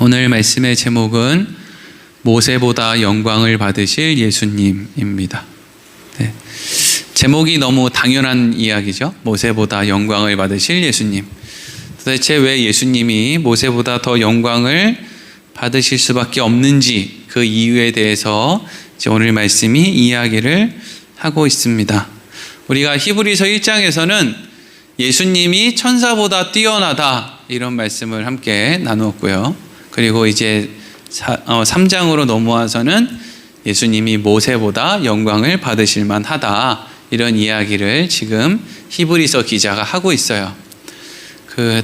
오늘 말씀의 제목은 모세보다 영광을 받으실 예수님입니다. 네. 제목이 너무 당연한 이야기죠. 모세보다 영광을 받으실 예수님. 도대체 왜 예수님이 모세보다 더 영광을 받으실 수밖에 없는지 그 이유에 대해서 오늘 말씀이 이야기를 하고 있습니다. 우리가 히브리서 1장에서는 예수님이 천사보다 뛰어나다 이런 말씀을 함께 나누었고요. 그리고 이제 3장으로 넘어와서는 예수님이 모세보다 영광을 받으실 만하다 이런 이야기를 지금 히브리서 기자가 하고 있어요.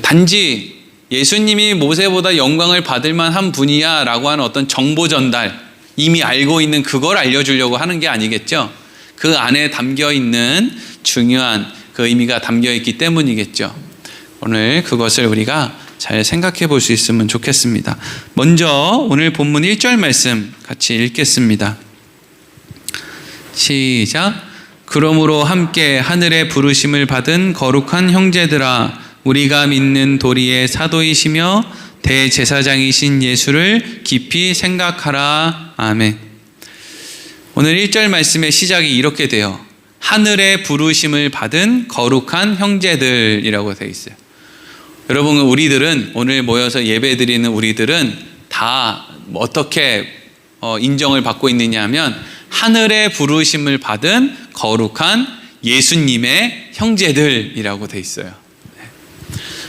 단지 예수님이 모세보다 영광을 받을 만한 분이야 라고 하는 어떤 정보 전달, 이미 알고 있는 그걸 알려주려고 하는 게 아니겠죠. 그 안에 담겨 있는 중요한 그 의미가 담겨 있기 때문이겠죠. 오늘 그것을 우리가 잘 생각해 볼 수 있으면 좋겠습니다. 먼저 오늘 본문 1절 말씀 같이 읽겠습니다. 시작. 그러므로 함께 하늘의 부르심을 받은 거룩한 형제들아, 우리가 믿는 도리의 사도이시며 대제사장이신 예수를 깊이 생각하라. 아멘. 오늘 1절 말씀의 시작이 이렇게 돼요. 하늘의 부르심을 받은 거룩한 형제들이라고 되어 있어요. 여러분, 우리들은 오늘 모여서 예배드리는 우리들은 다 어떻게 인정을 받고 있느냐 하면 하늘의 부르심을 받은 거룩한 예수님의 형제들이라고 되어 있어요.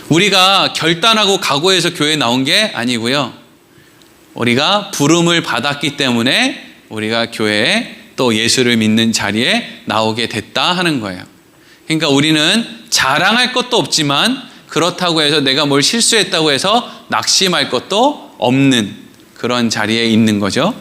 우리가 결단하고 각오해서 교회에 나온 게 아니고요. 우리가 부름을 받았기 때문에 우리가 교회에 또 예수를 믿는 자리에 나오게 됐다 하는 거예요. 그러니까 우리는 자랑할 것도 없지만 그렇다고 해서 내가 뭘 실수했다고 해서 낙심할 것도 없는 그런 자리에 있는 거죠.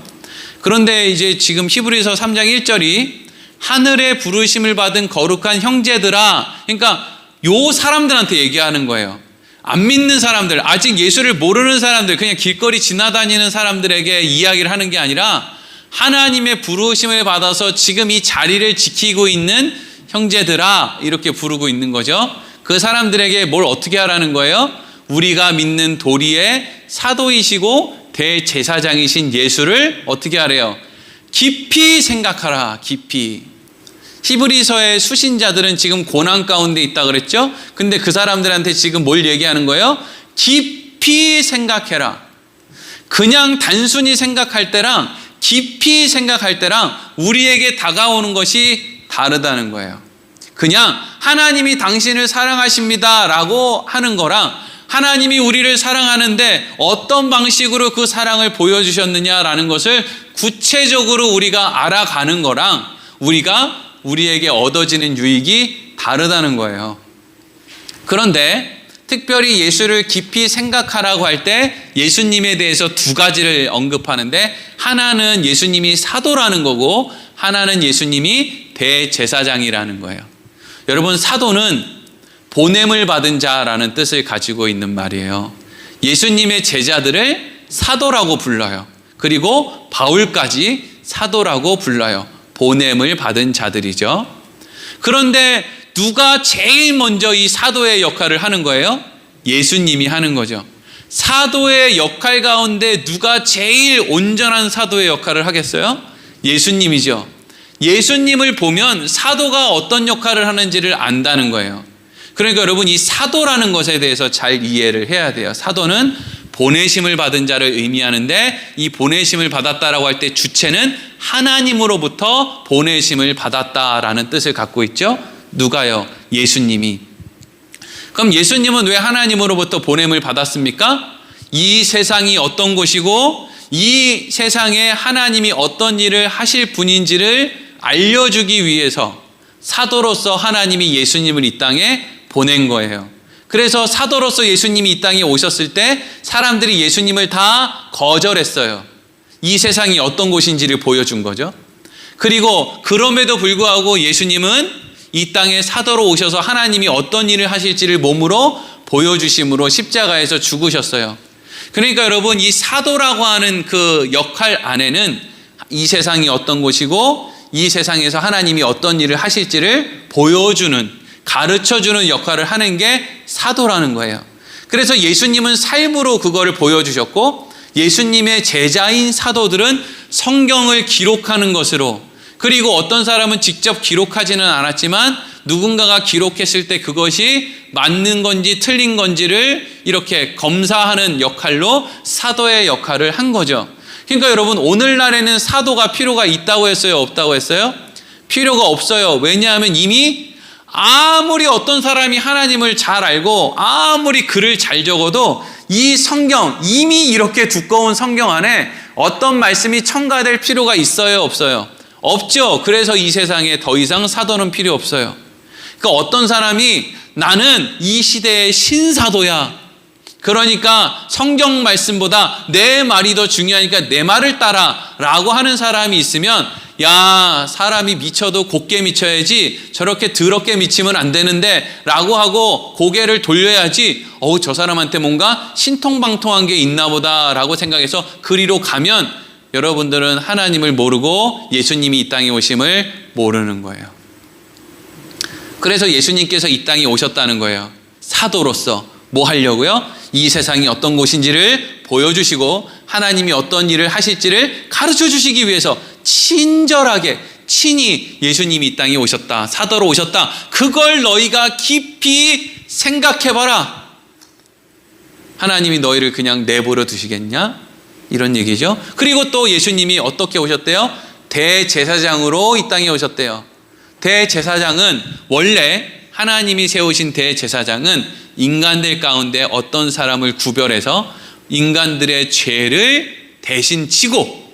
그런데 이제 지금 히브리서 3장 1절이 하늘의 부르심을 받은 거룩한 형제들아, 그러니까 요 사람들한테 얘기하는 거예요. 안 믿는 사람들, 아직 예수를 모르는 사람들, 그냥 길거리 지나다니는 사람들에게 이야기를 하는 게 아니라 하나님의 부르심을 받아서 지금 이 자리를 지키고 있는 형제들아 이렇게 부르고 있는 거죠. 그 사람들에게 뭘 어떻게 하라는 거예요? 우리가 믿는 도리의 사도이시고 대제사장이신 예수를 어떻게 하래요? 깊이 생각하라. 깊이. 히브리서의 수신자들은 지금 고난 가운데 있다 그랬죠? 근데 그 사람들한테 지금 뭘 얘기하는 거예요? 깊이 생각해라. 그냥 단순히 생각할 때랑 깊이 생각할 때랑 우리에게 다가오는 것이 다르다는 거예요. 그냥 하나님이 당신을 사랑하십니다 라고 하는 거랑 하나님이 우리를 사랑하는데 어떤 방식으로 그 사랑을 보여주셨느냐라는 것을 구체적으로 우리가 알아가는 거랑 우리에게 얻어지는 유익이 다르다는 거예요. 그런데 특별히 예수를 깊이 생각하라고 할 때 예수님에 대해서 두 가지를 언급하는데 하나는 예수님이 사도라는 거고 하나는 예수님이 대제사장이라는 거예요. 여러분, 사도는 보냄을 받은 자라는 뜻을 가지고 있는 말이에요. 예수님의 제자들을 사도라고 불러요. 그리고 바울까지 사도라고 불러요. 보냄을 받은 자들이죠. 그런데 누가 제일 먼저 이 사도의 역할을 하는 거예요? 예수님이 하는 거죠. 사도의 역할 가운데 누가 제일 온전한 사도의 역할을 하겠어요? 예수님이죠. 예수님을 보면 사도가 어떤 역할을 하는지를 안다는 거예요. 그러니까 여러분, 이 사도라는 것에 대해서 잘 이해를 해야 돼요. 사도는 보내심을 받은 자를 의미하는데 이 보내심을 받았다라고 할 때 주체는 하나님으로부터 보내심을 받았다라는 뜻을 갖고 있죠. 누가요? 예수님이. 그럼 예수님은 왜 하나님으로부터 보냄을 받았습니까? 이 세상이 어떤 곳이고 이 세상에 하나님이 어떤 일을 하실 분인지를 알려주기 위해서 사도로서 하나님이 예수님을 이 땅에 보낸 거예요. 그래서 사도로서 예수님이 이 땅에 오셨을 때 사람들이 예수님을 다 거절했어요. 이 세상이 어떤 곳인지를 보여준 거죠. 그리고 그럼에도 불구하고 예수님은 이 땅에 사도로 오셔서 하나님이 어떤 일을 하실지를 몸으로 보여주심으로 십자가에서 죽으셨어요. 그러니까 여러분, 이 사도라고 하는 그 역할 안에는 이 세상이 어떤 곳이고 이 세상에서 하나님이 어떤 일을 하실지를 보여주는, 가르쳐주는 역할을 하는 게 사도라는 거예요. 그래서 예수님은 삶으로 그거를 보여주셨고, 예수님의 제자인 사도들은 성경을 기록하는 것으로, 그리고 어떤 사람은 직접 기록하지는 않았지만 누군가가 기록했을 때 그것이 맞는 건지 틀린 건지를 이렇게 검사하는 역할로 사도의 역할을 한 거죠. 그러니까 여러분, 오늘날에는 사도가 필요가 있다고 했어요, 없다고 했어요? 필요가 없어요. 왜냐하면 이미 아무리 어떤 사람이 하나님을 잘 알고 아무리 글을 잘 적어도 이 성경, 이미 이렇게 두꺼운 성경 안에 어떤 말씀이 첨가될 필요가 있어요, 없어요? 없죠. 그래서 이 세상에 더 이상 사도는 필요 없어요. 그러니까 어떤 사람이 나는 이 시대의 신사도야, 그러니까 성경 말씀보다 내 말이 더 중요하니까 내 말을 따라 라고 하는 사람이 있으면, 야, 사람이 미쳐도 곱게 미쳐야지 저렇게 더럽게 미치면 안 되는데 라고 하고 고개를 돌려야지, 저 사람한테 뭔가 신통방통한 게 있나 보다 라고 생각해서 그리로 가면 여러분들은 하나님을 모르고 예수님이 이 땅에 오심을 모르는 거예요. 그래서 예수님께서 이 땅에 오셨다는 거예요. 사도로서 뭐 하려고요? 이 세상이 어떤 곳인지를 보여주시고 하나님이 어떤 일을 하실지를 가르쳐 주시기 위해서 친절하게 친히 예수님이 이 땅에 오셨다, 사도로 오셨다. 그걸 너희가 깊이 생각해봐라. 하나님이 너희를 그냥 내버려 두시겠냐? 이런 얘기죠. 그리고 또 예수님이 어떻게 오셨대요? 대제사장으로 이 땅에 오셨대요. 대제사장은 원래 하나님이 세우신 대제사장은 인간들 가운데 어떤 사람을 구별해서 인간들의 죄를 대신 지고,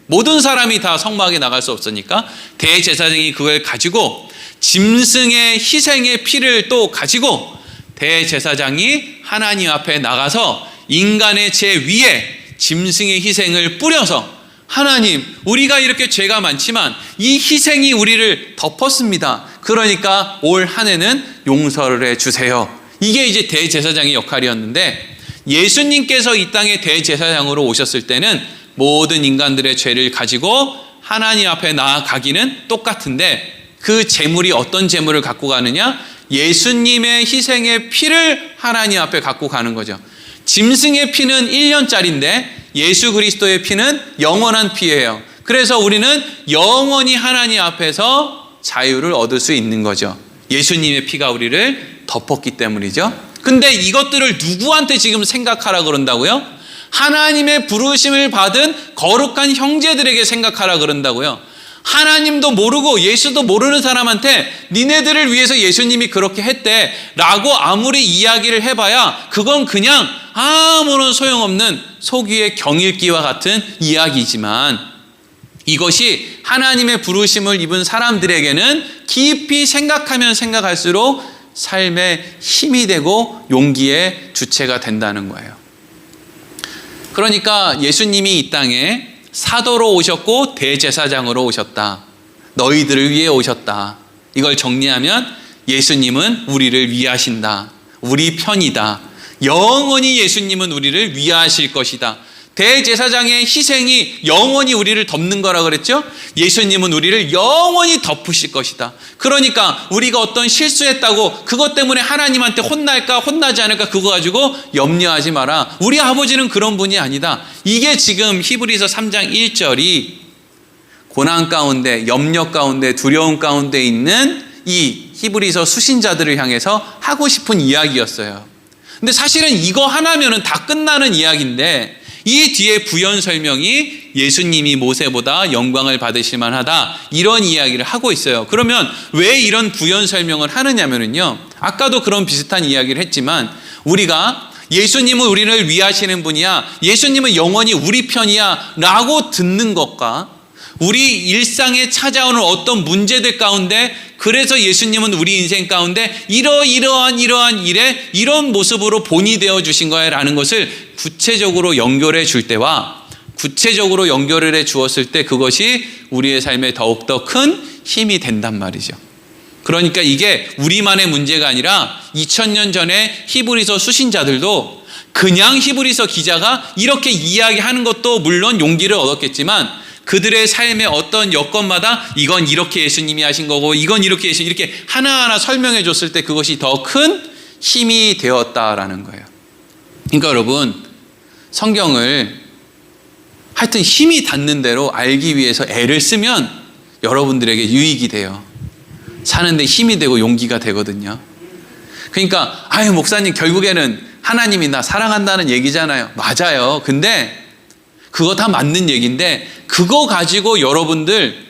모든 사람이 다 성막에 나갈 수 없으니까 대제사장이 그걸 가지고 짐승의 희생의 피를 또 가지고 대제사장이 하나님 앞에 나가서 인간의 죄 위에 짐승의 희생을 뿌려서, 하나님, 우리가 이렇게 죄가 많지만 이 희생이 우리를 덮었습니다. 그러니까 올 한 해는 용서를 해주세요. 이게 이제 대제사장의 역할이었는데, 예수님께서 이 땅에 대제사장으로 오셨을 때는 모든 인간들의 죄를 가지고 하나님 앞에 나아가기는 똑같은데, 그 제물이 어떤 제물을 갖고 가느냐? 예수님의 희생의 피를 하나님 앞에 갖고 가는 거죠. 짐승의 피는 1년짜리인데 예수 그리스도의 피는 영원한 피예요. 그래서 우리는 영원히 하나님 앞에서 자유를 얻을 수 있는 거죠. 예수님의 피가 우리를 덮었기 때문이죠. 근데 이것들을 누구한테 지금 생각하라 그런다고요? 하나님의 부르심을 받은 거룩한 형제들에게 생각하라 그런다고요. 하나님도 모르고 예수도 모르는 사람한테 니네들을 위해서 예수님이 그렇게 했대 라고 아무리 이야기를 해봐야 그건 그냥 아무런 소용없는 속이의 경읽기와 같은 이야기지만, 이것이 하나님의 부르심을 입은 사람들에게는 깊이 생각하면 생각할수록 삶의 힘이 되고 용기의 주체가 된다는 거예요. 그러니까 예수님이 이 땅에 사도로 오셨고 대제사장으로 오셨다. 너희들을 위해 오셨다. 이걸 정리하면 예수님은 우리를 위하신다. 우리 편이다. 영원히 예수님은 우리를 위하실 것이다. 대제사장의 희생이 영원히 우리를 덮는 거라 그랬죠? 예수님은 우리를 영원히 덮으실 것이다. 그러니까 우리가 어떤 실수했다고 그것 때문에 하나님한테 혼날까 혼나지 않을까 그거 가지고 염려하지 마라. 우리 아버지는 그런 분이 아니다. 이게 지금 히브리서 3장 1절이 고난 가운데, 염려 가운데, 두려움 가운데 있는 이 히브리서 수신자들을 향해서 하고 싶은 이야기였어요. 근데 사실은 이거 하나면은 다 끝나는 이야기인데, 이 뒤에 부연 설명이 예수님이 모세보다 영광을 받으실 만하다, 이런 이야기를 하고 있어요. 그러면 왜 이런 부연 설명을 하느냐면요, 아까도 그런 비슷한 이야기를 했지만, 우리가 예수님은 우리를 위하시는 분이야, 예수님은 영원히 우리 편이야 라고 듣는 것과 우리 일상에 찾아오는 어떤 문제들 가운데, 그래서 예수님은 우리 인생 가운데 이러한 일에 이런 모습으로 본이 되어 주신 거야 라는 것을 구체적으로 연결해 줄 때와 구체적으로 연결을 해 주었을 때 그것이 우리의 삶에 더욱더 큰 힘이 된단 말이죠. 그러니까 이게 우리만의 문제가 아니라 2000년 전에 히브리서 수신자들도 그냥 히브리서 기자가 이렇게 이야기하는 것도 물론 용기를 얻었겠지만, 그들의 삶의 어떤 여건마다 이건 이렇게 예수님이 하신 거고 이건 이렇게 예수님, 이렇게 하나하나 설명해 줬을 때 그것이 더 큰 힘이 되었다라는 거예요. 그러니까 여러분, 성경을 하여튼 힘이 닿는 대로 알기 위해서 애를 쓰면 여러분들에게 유익이 돼요. 사는데 힘이 되고 용기가 되거든요. 그러니까 목사님 결국에는 하나님이 나 사랑한다는 얘기잖아요. 맞아요. 근데 그거 다 맞는 얘기인데 그거 가지고 여러분들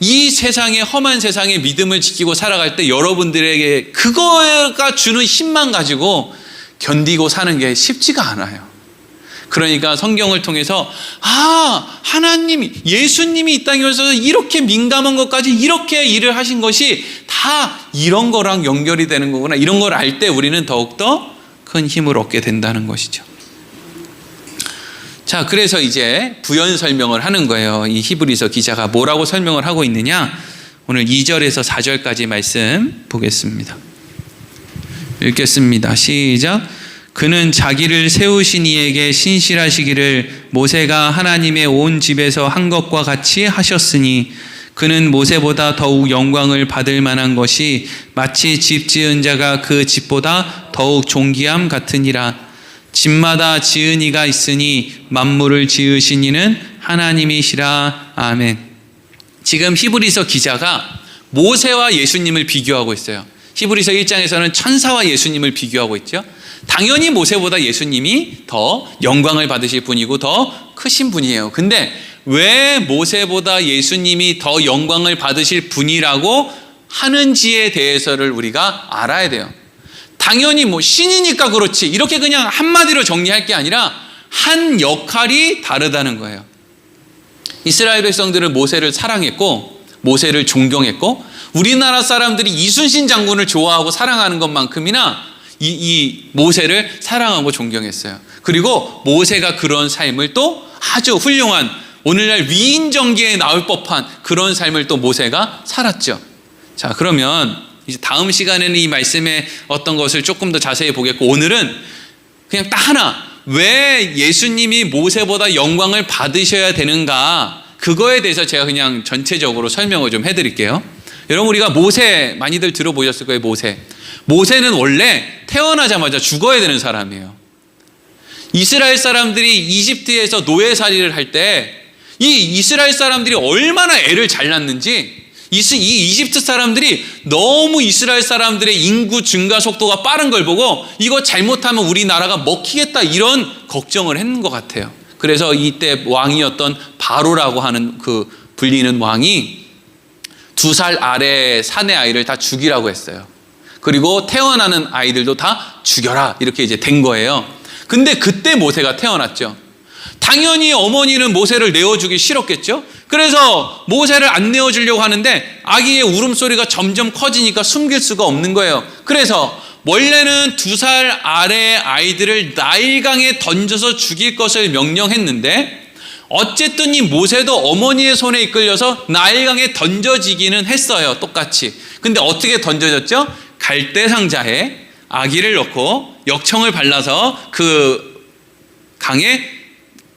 이 세상에, 험한 세상에 믿음을 지키고 살아갈 때 여러분들에게 그거가 주는 힘만 가지고 견디고 사는 게 쉽지가 않아요. 그러니까 성경을 통해서 하나님이, 예수님이 이 땅에 오셔서 이렇게 민감한 것까지 이렇게 일을 하신 것이 다 이런 거랑 연결이 되는 거구나, 이런 걸 알 때 우리는 더욱더 큰 힘을 얻게 된다는 것이죠. 자, 그래서 이제 부연 설명을 하는 거예요. 이 히브리서 기자가 뭐라고 설명을 하고 있느냐, 오늘 2절에서 4절까지 말씀 보겠습니다. 읽겠습니다. 시작. 그는 자기를 세우신 이에게 신실하시기를 모세가 하나님의 온 집에서 한 것과 같이 하셨으니 그는 모세보다 더욱 영광을 받을 만한 것이 마치 집 지은 자가 그 집보다 더욱 존귀함 같으니라. 집마다 지은 이가 있으니 만물을 지으신 이는 하나님이시라. 아멘. 지금 히브리서 기자가 모세와 예수님을 비교하고 있어요. 히브리서 1장에서는 천사와 예수님을 비교하고 있죠. 당연히 모세보다 예수님이 더 영광을 받으실 분이고 더 크신 분이에요. 근데 왜 모세보다 예수님이 더 영광을 받으실 분이라고 하는지에 대해서를 우리가 알아야 돼요. 당연히 신이니까 그렇지, 이렇게 그냥 한마디로 정리할 게 아니라 한 역할이 다르다는 거예요. 이스라엘 백성들은 모세를 사랑했고 모세를 존경했고 우리나라 사람들이 이순신 장군을 좋아하고 사랑하는 것만큼이나 이 모세를 사랑하고 존경했어요. 그리고 모세가 그런 삶을 또 아주 훌륭한, 오늘날 위인전기에 나올 법한 그런 삶을 또 모세가 살았죠. 자, 그러면 이제 다음 시간에는 이 말씀의 어떤 것을 조금 더 자세히 보겠고, 오늘은 그냥 딱 하나, 왜 예수님이 모세보다 영광을 받으셔야 되는가, 그거에 대해서 제가 그냥 전체적으로 설명을 좀 해드릴게요. 여러분, 우리가 모세 많이들 들어보셨을 거예요. 모세는 원래 태어나자마자 죽어야 되는 사람이에요. 이스라엘 사람들이 이집트에서 노예살이를 할 때 이 이스라엘 사람들이 얼마나 애를 잘 낳는지, 이 이집트 사람들이 너무 이스라엘 사람들의 인구 증가 속도가 빠른 걸 보고 이거 잘못하면 우리나라가 먹히겠다, 이런 걱정을 했는 것 같아요. 그래서 이때 왕이었던 바로라고 하는 그 불리는 왕이 2살 아래 사내 아이를 다 죽이라고 했어요. 그리고 태어나는 아이들도 다 죽여라, 이렇게 이제 된 거예요. 근데 그때 모세가 태어났죠. 당연히 어머니는 모세를 내어주기 싫었겠죠. 그래서 모세를 안 내어주려고 하는데 아기의 울음소리가 점점 커지니까 숨길 수가 없는 거예요. 그래서 원래는 2살 아래 아이들을 나일강에 던져서 죽일 것을 명령했는데 어쨌든 이 모세도 어머니의 손에 이끌려서 나일강에 던져지기는 했어요. 똑같이. 근데 어떻게 던져졌죠? 갈대 상자에 아기를 넣고 역청을 발라서 그 강에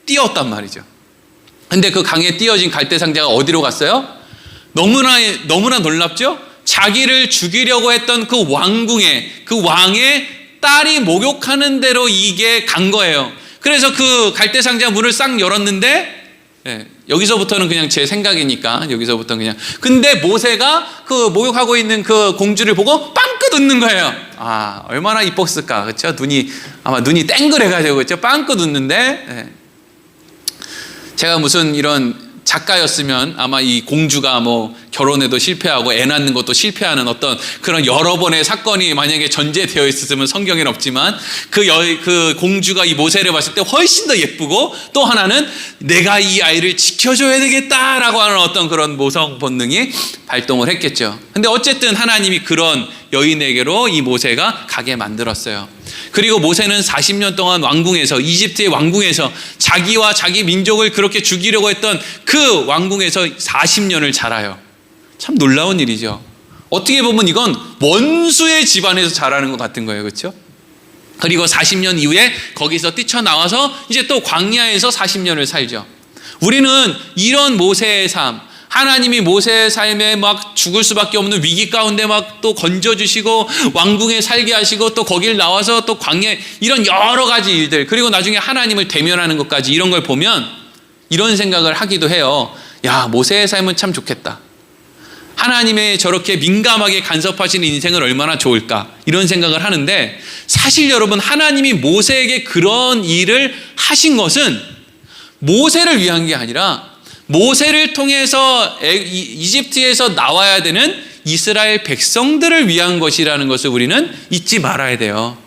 띄웠단 말이죠. 근데 그 강에 띄어진 갈대 상자가 어디로 갔어요? 너무나 놀랍죠? 자기를 죽이려고 했던 그 왕궁에, 그 왕의 딸이 목욕하는 대로 이게 간 거예요. 그래서 그 갈대 상자 문을 싹 열었는데, 여기서부터는 그냥 제 생각이니까 여기서부터 그냥, 근데 모세가 그 목욕하고 있는 그 공주를 보고 빵긋 웃는 거예요. 얼마나 이뻤을까, 그렇죠? 아마 눈이 땡그래가지고, 그렇죠? 빵긋 웃는데, 제가 무슨 이런 작가였으면 아마 이 공주가 결혼에도 실패하고 애 낳는 것도 실패하는 어떤 그런 여러 번의 사건이 만약에 전제되어 있었으면 성경에는 없지만 그 공주가 이 모세를 봤을 때 훨씬 더 예쁘고, 또 하나는 내가 이 아이를 지켜줘야 되겠다라고 하는 어떤 그런 모성 본능이 발동을 했겠죠. 근데 어쨌든 하나님이 그런 여인에게로 이 모세가 가게 만들었어요. 그리고 모세는 40년 동안 왕궁에서, 이집트의 왕궁에서 자기와 자기 민족을 그렇게 죽이려고 했던 그 왕궁에서 40년을 자라요. 참 놀라운 일이죠. 어떻게 보면 이건 원수의 집안에서 자라는 것 같은 거예요. 그렇죠? 그리고 40년 이후에 거기서 뛰쳐나와서 이제 또 광야에서 40년을 살죠. 우리는 이런 모세의 삶, 하나님이 모세의 삶에 막 죽을 수밖에 없는 위기 가운데 막 또 건져주시고 왕궁에 살게 하시고 또 거길 나와서 또 광야, 이런 여러 가지 일들, 그리고 나중에 하나님을 대면하는 것까지, 이런 걸 보면 이런 생각을 하기도 해요. 야, 모세의 삶은 참 좋겠다. 하나님의 저렇게 민감하게 간섭하시는 인생은 얼마나 좋을까, 이런 생각을 하는데, 사실 여러분, 하나님이 모세에게 그런 일을 하신 것은 모세를 위한 게 아니라 모세를 통해서 이집트에서 나와야 되는 이스라엘 백성들을 위한 것이라는 것을 우리는 잊지 말아야 돼요.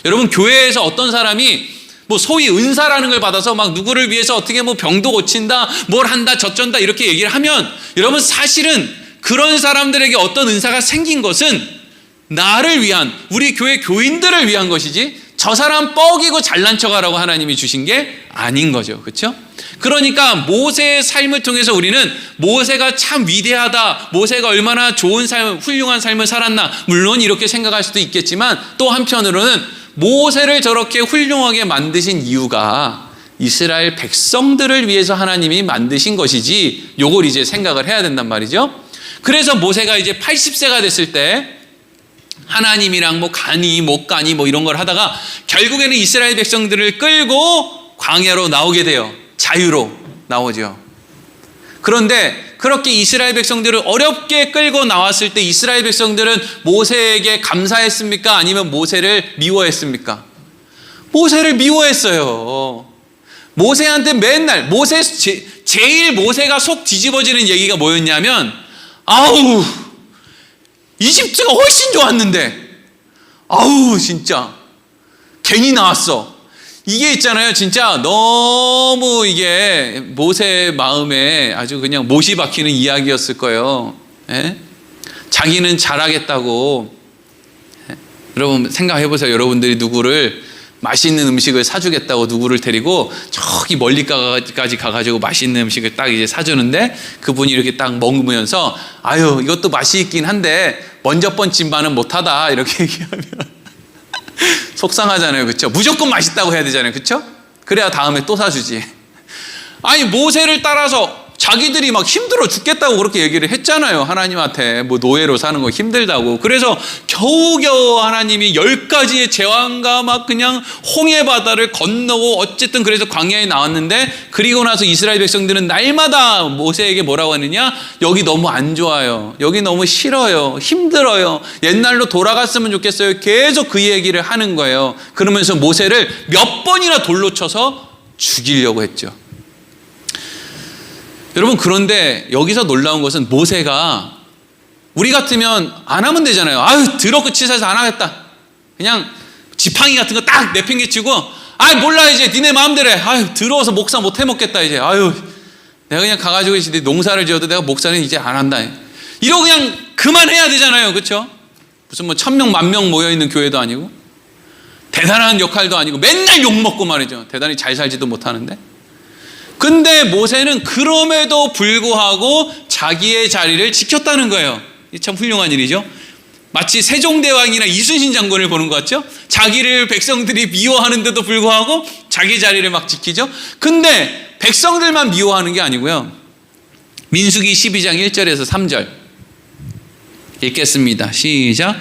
여러분, 교회에서 어떤 사람이 뭐 소위 은사라는 걸 받아서 막 누구를 위해서 어떻게 뭐 병도 고친다, 뭘 한다, 저쩐다 이렇게 얘기를 하면, 여러분, 사실은 그런 사람들에게 어떤 은사가 생긴 것은 나를 위한, 우리 교회 교인들을 위한 것이지, 저 사람 뻐기고 잘난 척하라고 하나님이 주신 게 아닌 거죠. 그렇죠? 그러니까 모세의 삶을 통해서 우리는 모세가 참 위대하다, 모세가 얼마나 좋은 삶, 훌륭한 삶을 살았나, 물론 이렇게 생각할 수도 있겠지만, 또 한편으로는 모세를 저렇게 훌륭하게 만드신 이유가 이스라엘 백성들을 위해서 하나님이 만드신 것이지, 요걸 이제 생각을 해야 된단 말이죠. 그래서 모세가 이제 80세가 됐을 때 하나님이랑 뭐 가니 못 가니 뭐 이런 걸 하다가 결국에는 이스라엘 백성들을 끌고 광야로 나오게 돼요. 자유로 나오죠. 그런데 그렇게 이스라엘 백성들을 어렵게 끌고 나왔을 때 이스라엘 백성들은 모세에게 감사했습니까? 아니면 모세를 미워했습니까? 모세를 미워했어요. 모세한테 맨날 제일 모세가 속 뒤집어지는 얘기가 뭐였냐면, 아우, 이집트가 훨씬 좋았는데, 아우, 진짜 괜히 나왔어. 이게 있잖아요. 진짜 너무 이게 모세의 마음에 아주 그냥 못이 박히는 이야기였을 거예요. 예? 자기는 잘하겠다고. 예? 여러분 생각해 보세요. 여러분들이 누구를 맛있는 음식을 사주겠다고 누구를 데리고 저기 멀리까지 가가지고 맛있는 음식을 딱 이제 사주는데, 그분이 이렇게 딱 먹으면서 아유, 이것도 맛이 있긴 한데 먼저 번 진반은 못하다, 이렇게 얘기하면 속상하잖아요. 그렇죠? 무조건 맛있다고 해야 되잖아요. 그렇죠? 그래야 다음에 또 사주지. 아니, 모세를 따라서 자기들이 막 힘들어 죽겠다고 그렇게 얘기를 했잖아요. 하나님한테 뭐 노예로 사는 거 힘들다고. 그래서 겨우겨우 하나님이 10가지의 제왕과 막 그냥 홍해 바다를 건너고 어쨌든 그래서 광야에 나왔는데, 그리고 나서 이스라엘 백성들은 날마다 모세에게 뭐라고 하느냐, 여기 너무 안 좋아요, 여기 너무 싫어요, 힘들어요, 옛날로 돌아갔으면 좋겠어요, 계속 그 얘기를 하는 거예요. 그러면서 모세를 몇 번이나 돌로 쳐서 죽이려고 했죠. 여러분, 그런데 여기서 놀라운 것은 모세가, 우리 같으면 안 하면 되잖아요. 아유, 더럽고 치사해서 안 하겠다. 그냥 지팡이 같은 거 딱 내팽개치고, 아유, 몰라, 이제 니네 마음대로 해. 아유, 더러워서 목사 못 해먹겠다, 이제. 아유, 내가 그냥 가가지고 이제 농사를 지어도 내가 목사는 이제 안 한다. 이러고 그냥 그만해야 되잖아요. 그렇죠? 무슨 뭐 1000명, 10,000명 모여있는 교회도 아니고, 대단한 역할도 아니고, 맨날 욕먹고 말이죠. 대단히 잘 살지도 못하는데. 근데 모세는 그럼에도 불구하고 자기의 자리를 지켰다는 거예요. 참 훌륭한 일이죠. 마치 세종대왕이나 이순신 장군을 보는 것 같죠? 자기를 백성들이 미워하는데도 불구하고 자기 자리를 막 지키죠. 근데 백성들만 미워하는 게 아니고요. 민수기 12장 1절에서 3절 읽겠습니다. 시작.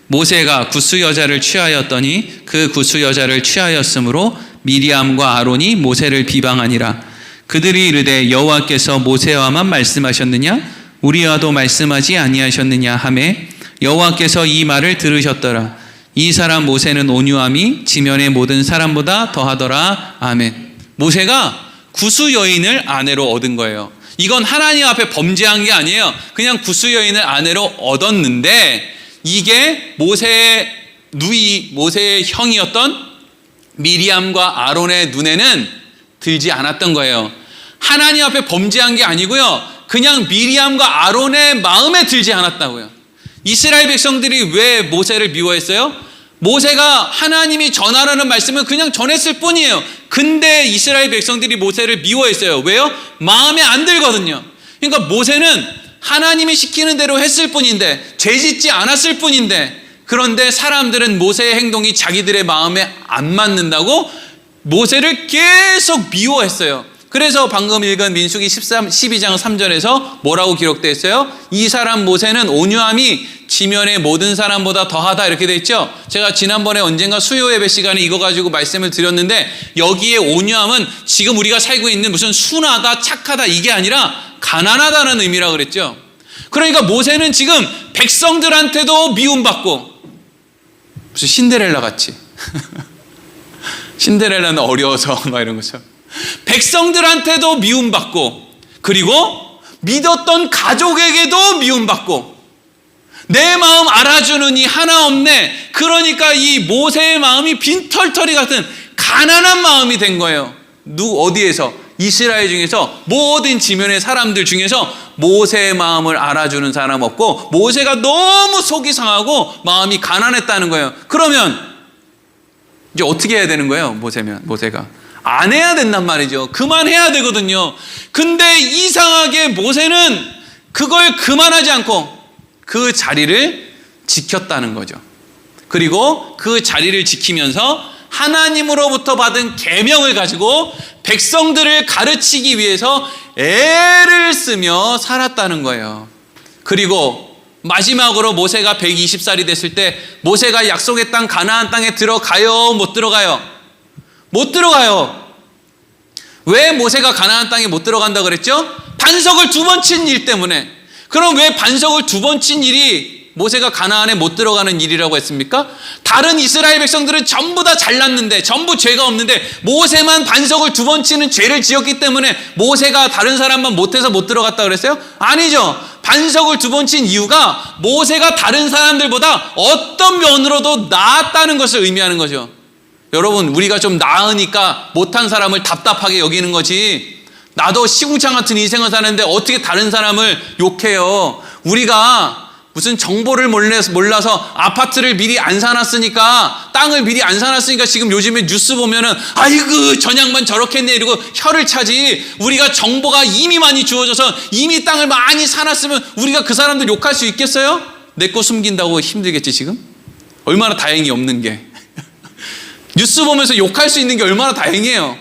모세가 구스 여자를 취하였더니 그 구스 여자를 취하였으므로 미리암과 아론이 모세를 비방하니라. 그들이 이르되 여호와께서 모세와만 말씀하셨느냐? 우리와도 말씀하지 아니하셨느냐 하매 여호와께서 이 말을 들으셨더라. 이 사람 모세는 온유함이 지면의 모든 사람보다 더하더라. 아멘. 모세가 구스 여인을 아내로 얻은 거예요. 이건 하나님 앞에 범죄한 게 아니에요. 그냥 구스 여인을 아내로 얻었는데, 이게 모세의 누이, 모세의 형이었던 미리암과 아론의 눈에는 들지 않았던 거예요. 하나님 앞에 범죄한 게 아니고요. 그냥 미리암과 아론의 마음에 들지 않았다고요. 이스라엘 백성들이 왜 모세를 미워했어요? 모세가 하나님이 전하라는 말씀을 그냥 전했을 뿐이에요. 근데 이스라엘 백성들이 모세를 미워했어요. 왜요? 마음에 안 들거든요. 그러니까 모세는 하나님이 시키는 대로 했을 뿐인데, 죄짓지 않았을 뿐인데, 그런데 사람들은 모세의 행동이 자기들의 마음에 안 맞는다고 모세를 계속 미워했어요. 그래서 방금 읽은 민수기 12장 3절에서 뭐라고 기록되어 있어요? 이 사람 모세는 온유함이 지면의 모든 사람보다 더하다 이렇게 돼 있죠. 제가 지난번에 언젠가 수요 예배 시간에 이거 가지고 말씀을 드렸는데 여기에 온유함은 지금 우리가 살고 있는 무슨 순하다 착하다 이게 아니라 가난하다는 의미라고 그랬죠. 그러니까 모세는 지금 백성들한테도 미움받고 무슨 신데렐라 같이 신데렐라는 어려워서 막 이런 거죠. 백성들한테도 미움받고 그리고 믿었던 가족에게도 미움받고 내 마음 알아주는 이 하나 없네. 그러니까 이 모세의 마음이 빈털터리 같은 가난한 마음이 된 거예요. 어디에서? 이스라엘 중에서 모든 지면의 사람들 중에서 모세의 마음을 알아주는 사람 없고 모세가 너무 속이 상하고 마음이 가난했다는 거예요. 그러면 이제 어떻게 해야 되는 거예요? 모세가 안 해야 된단 말이죠. 그만해야 되거든요. 근데 이상하게 모세는 그걸 그만하지 않고 그 자리를 지켰다는 거죠. 그리고 그 자리를 지키면서 하나님으로부터 받은 계명을 가지고 백성들을 가르치기 위해서 애를 쓰며 살았다는 거예요. 그리고 마지막으로 모세가 120살이 됐을 때 모세가 약속의 땅 가나안 땅에 들어가요? 못 들어가요? 못 들어가요. 왜 모세가 가나안 땅에 못 들어간다 그랬죠? 반석을 2번 친 일 때문에. 그럼 왜 반석을 2번 친 일이 모세가 가나안에 못 들어가는 일이라고 했습니까? 다른 이스라엘 백성들은 전부 다 잘났는데 전부 죄가 없는데 모세만 반석을 2번 치는 죄를 지었기 때문에 모세가 다른 사람만 못해서 못 들어갔다 그랬어요? 아니죠. 반석을 2번 친 이유가 모세가 다른 사람들보다 어떤 면으로도 나았다는 것을 의미하는 거죠. 여러분, 우리가 좀 나으니까 못한 사람을 답답하게 여기는 거지, 나도 시궁창 같은 인생을 사는데 어떻게 다른 사람을 욕해요? 우리가 무슨 정보를 몰라서 아파트를 미리 안 사놨으니까, 땅을 미리 안 사놨으니까 지금 요즘에 뉴스 보면은 아이고 전 양반 저렇게 했네 이러고 혀를 차지, 우리가 정보가 이미 많이 주어져서 이미 땅을 많이 사놨으면 우리가 그 사람들 욕할 수 있겠어요? 내 거 숨긴다고 힘들겠지 지금? 얼마나 다행이 없는 게. 뉴스 보면서 욕할 수 있는 게 얼마나 다행이에요.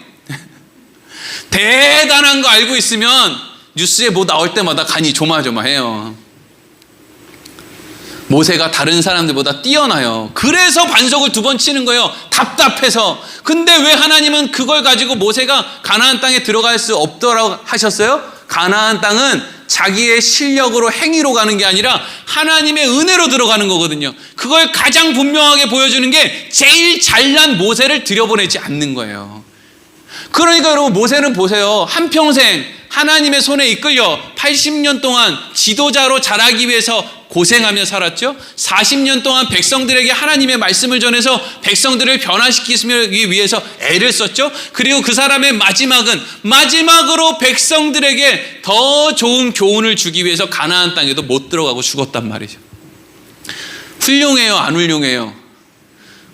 대단한 거 알고 있으면 뉴스에 뭐 나올 때마다 간이 조마조마해요. 모세가 다른 사람들보다 뛰어나요. 그래서 반석을 2번 치는 거예요. 답답해서. 근데 왜 하나님은 그걸 가지고 모세가 가나안 땅에 들어갈 수 없도록 하셨어요? 가나안 땅은 자기의 실력으로 행위로 가는 게 아니라 하나님의 은혜로 들어가는 거거든요. 그걸 가장 분명하게 보여주는 게 제일 잘난 모세를 들여보내지 않는 거예요. 그러니까 여러분, 모세는 보세요. 한평생 하나님의 손에 이끌려 80년 동안 지도자로 자라기 위해서 고생하며 살았죠. 40년 동안 백성들에게 하나님의 말씀을 전해서 백성들을 변화시키기 위해서 애를 썼죠. 그리고 그 사람의 마지막으로 백성들에게 더 좋은 교훈을 주기 위해서 가나안 땅에도 못 들어가고 죽었단 말이죠. 훌륭해요, 안 훌륭해요?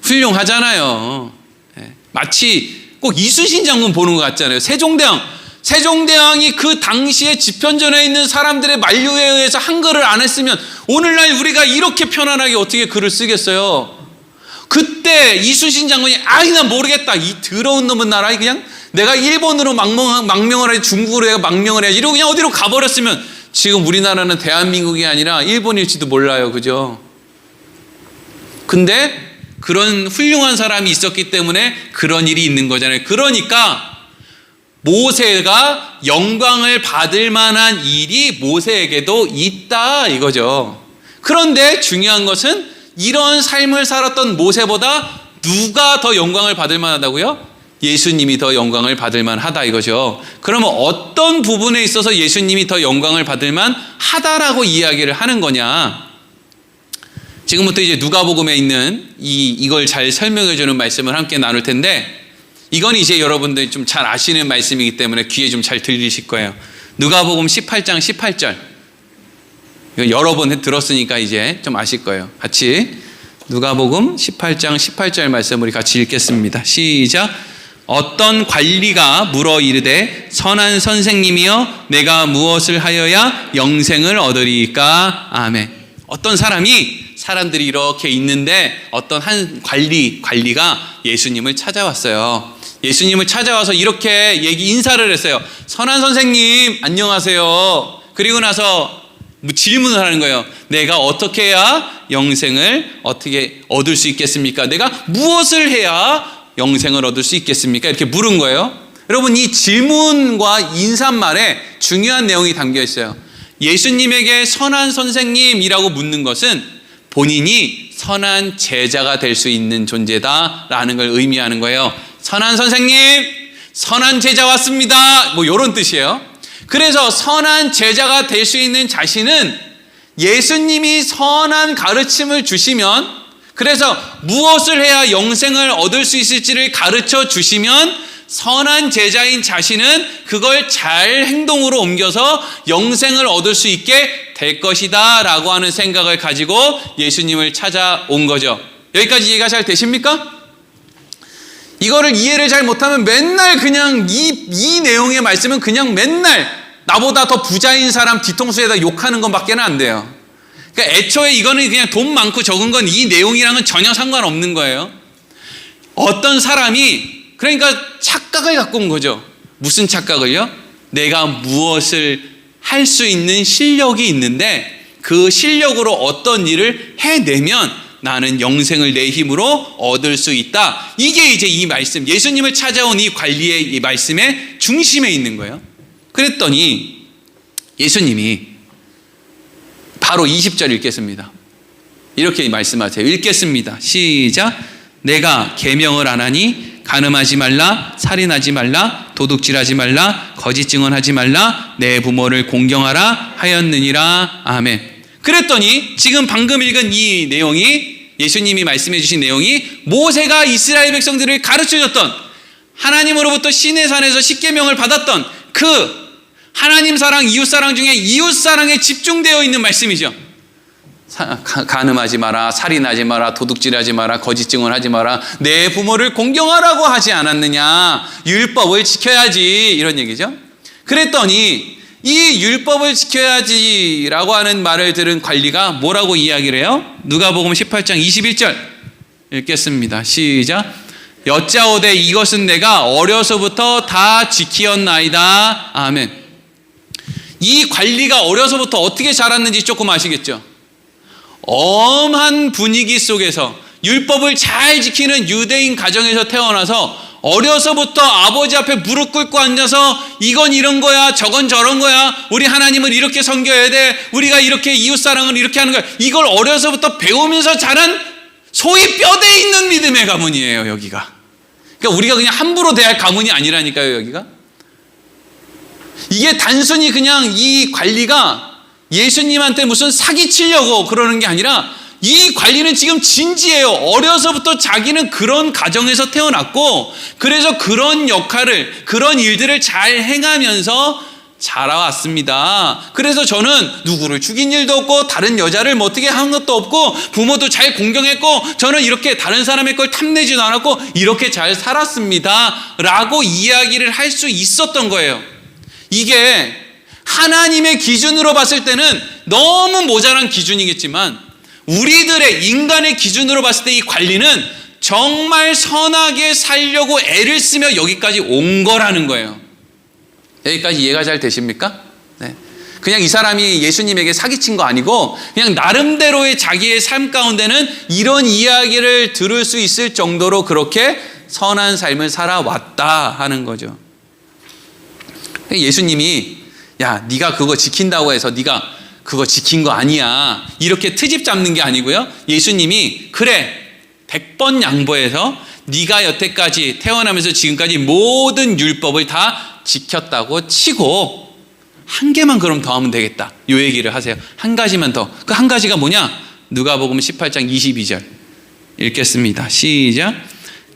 훌륭하잖아요. 마치 꼭 이순신 장군 보는 것 같잖아요. 세종대왕이 그 당시에 집현전에 있는 사람들의 만류에 의해서 한글을 안 했으면 오늘날 우리가 이렇게 편안하게 어떻게 글을 쓰겠어요? 그때 이순신 장군이 나 모르겠다, 이 더러운 놈은 나라, 그냥 내가 일본으로 망명을 해야지, 중국으로 내가 망명을 해야지 이러고 그냥 어디로 가버렸으면 지금 우리나라는 대한민국이 아니라 일본일지도 몰라요. 그죠? 근데 그런 훌륭한 사람이 있었기 때문에 그런 일이 있는 거잖아요. 그러니까 모세가 영광을 받을 만한 일이 모세에게도 있다 이거죠. 그런데 중요한 것은 이런 삶을 살았던 모세보다 누가 더 영광을 받을 만하다고요? 예수님이 더 영광을 받을 만하다 이거죠. 그러면 어떤 부분에 있어서 예수님이 더 영광을 받을 만하다라고 이야기를 하는 거냐? 지금부터 이제 누가복음에 있는 이걸 잘 설명해 주는 말씀을 함께 나눌 텐데, 이건 이제 여러분들이 좀 잘 아시는 말씀이기 때문에 귀에 좀 잘 들리실 거예요. 누가복음 18장 18절. 이거 여러 번 들었으니까 이제 좀 아실 거예요. 같이 누가복음 18장 18절 말씀 우리 같이 읽겠습니다. 시작. 어떤 관리가 물어 이르되 선한 선생님이여 내가 무엇을 하여야 영생을 얻으리까? 아멘. 어떤 사람들이 이렇게 있는데 어떤 한 관리가 예수님을 찾아왔어요. 예수님을 찾아와서 이렇게 인사를 했어요. 선한 선생님, 안녕하세요. 그리고 나서 질문을 하는 거예요. 내가 어떻게 해야 영생을 어떻게 얻을 수 있겠습니까? 내가 무엇을 해야 영생을 얻을 수 있겠습니까? 이렇게 물은 거예요. 여러분, 이 질문과 인사말에 중요한 내용이 담겨 있어요. 예수님에게 선한 선생님이라고 묻는 것은 본인이 선한 제자가 될 수 있는 존재다라는 걸 의미하는 거예요. 선한 선생님, 선한 제자 왔습니다. 뭐 이런 뜻이에요. 그래서 선한 제자가 될 수 있는 자신은 예수님이 선한 가르침을 주시면, 그래서 무엇을 해야 영생을 얻을 수 있을지를 가르쳐 주시면 선한 제자인 자신은 그걸 잘 행동으로 옮겨서 영생을 얻을 수 있게 될 것이다 라고 하는 생각을 가지고 예수님을 찾아온 거죠. 여기까지 이해가 잘 되십니까? 이거를 이해를 잘 못하면 맨날 그냥 이 내용의 말씀은 그냥 맨날 나보다 더 부자인 사람 뒤통수에다 욕하는 것밖에 안 돼요. 그러니까 애초에 이거는 그냥 돈 많고 적은 건 이 내용이랑은 전혀 상관없는 거예요. 어떤 사람이 그러니까 착각을 갖고 온 거죠. 무슨 착각을요? 내가 무엇을 할 수 있는 실력이 있는데 그 실력으로 어떤 일을 해내면 나는 영생을 내 힘으로 얻을 수 있다. 이게 이제 이 말씀, 예수님을 찾아온 이 관리의 이 말씀의 중심에 있는 거예요. 그랬더니 예수님이 바로 20절 읽겠습니다. 이렇게 말씀하세요. 읽겠습니다. 시작. 내가 계명을 안 하니 간음하지 말라, 살인하지 말라, 도둑질하지 말라, 거짓 증언하지 말라, 내 부모를 공경하라 하였느니라. 아멘. 그랬더니 지금 방금 읽은 이 내용이, 예수님이 말씀해 주신 내용이 모세가 이스라엘 백성들을 가르쳐줬던, 하나님으로부터 시내산에서 십계명을 받았던 그 하나님 사랑, 이웃 사랑 중에 이웃 사랑에 집중되어 있는 말씀이죠. 간음하지 마라, 살인하지 마라, 도둑질하지 마라, 거짓 증언하지 마라, 내 부모를 공경하라고 하지 않았느냐, 율법을 지켜야지, 이런 얘기죠. 그랬더니 이 율법을 지켜야지라고 하는 말을 들은 관리가 뭐라고 이야기를 해요? 누가복음 18장 21절 읽겠습니다. 시작. 여짜오되 이것은 내가 어려서부터 다 지키었나이다. 아멘. 이 관리가 어려서부터 어떻게 자랐는지 조금 아시겠죠? 엄한 분위기 속에서 율법을 잘 지키는 유대인 가정에서 태어나서 어려서부터 아버지 앞에 무릎 꿇고 앉아서 이건 이런 거야, 저건 저런 거야, 우리 하나님을 이렇게 섬겨야 돼, 우리가 이렇게 이웃사랑을 이렇게 하는 거야, 이걸 어려서부터 배우면서 자란 소위 뼈대 있는 믿음의 가문이에요, 여기가. 그러니까 우리가 그냥 함부로 대할 가문이 아니라니까요, 여기가. 이게 단순히 그냥 이 관리가 예수님한테 무슨 사기치려고 그러는 게 아니라 이 관리는 지금 진지해요. 어려서부터 자기는 그런 가정에서 태어났고 그래서 그런 역할을, 그런 일들을 잘 행하면서 자라왔습니다. 그래서 저는 누구를 죽인 일도 없고 다른 여자를 뭐 어떻게 한 것도 없고 부모도 잘 공경했고 저는 이렇게 다른 사람의 걸 탐내지도 않았고 이렇게 잘 살았습니다 라고 이야기를 할 수 있었던 거예요. 이게 하나님의 기준으로 봤을 때는 너무 모자란 기준이겠지만 우리들의 인간의 기준으로 봤을 때 이 관리는 정말 선하게 살려고 애를 쓰며 여기까지 온 거라는 거예요. 여기까지 이해가 잘 되십니까? 네. 그냥 이 사람이 예수님에게 사기친 거 아니고 그냥 나름대로의 자기의 삶 가운데는 이런 이야기를 들을 수 있을 정도로 그렇게 선한 삶을 살아왔다 하는 거죠. 예수님이 야, 네가 그거 지킨다고 해서 네가 그거 지킨 거 아니야 이렇게 트집 잡는 게 아니고요. 예수님이 그래 100번 양보해서 네가 여태까지 태어나면서 지금까지 모든 율법을 다 지켰다고 치고 한 개만 그럼 더 하면 되겠다 이 얘기를 하세요. 한 가지만 더. 그 한 가지가 뭐냐? 누가복음 18장 22절 읽겠습니다. 시작.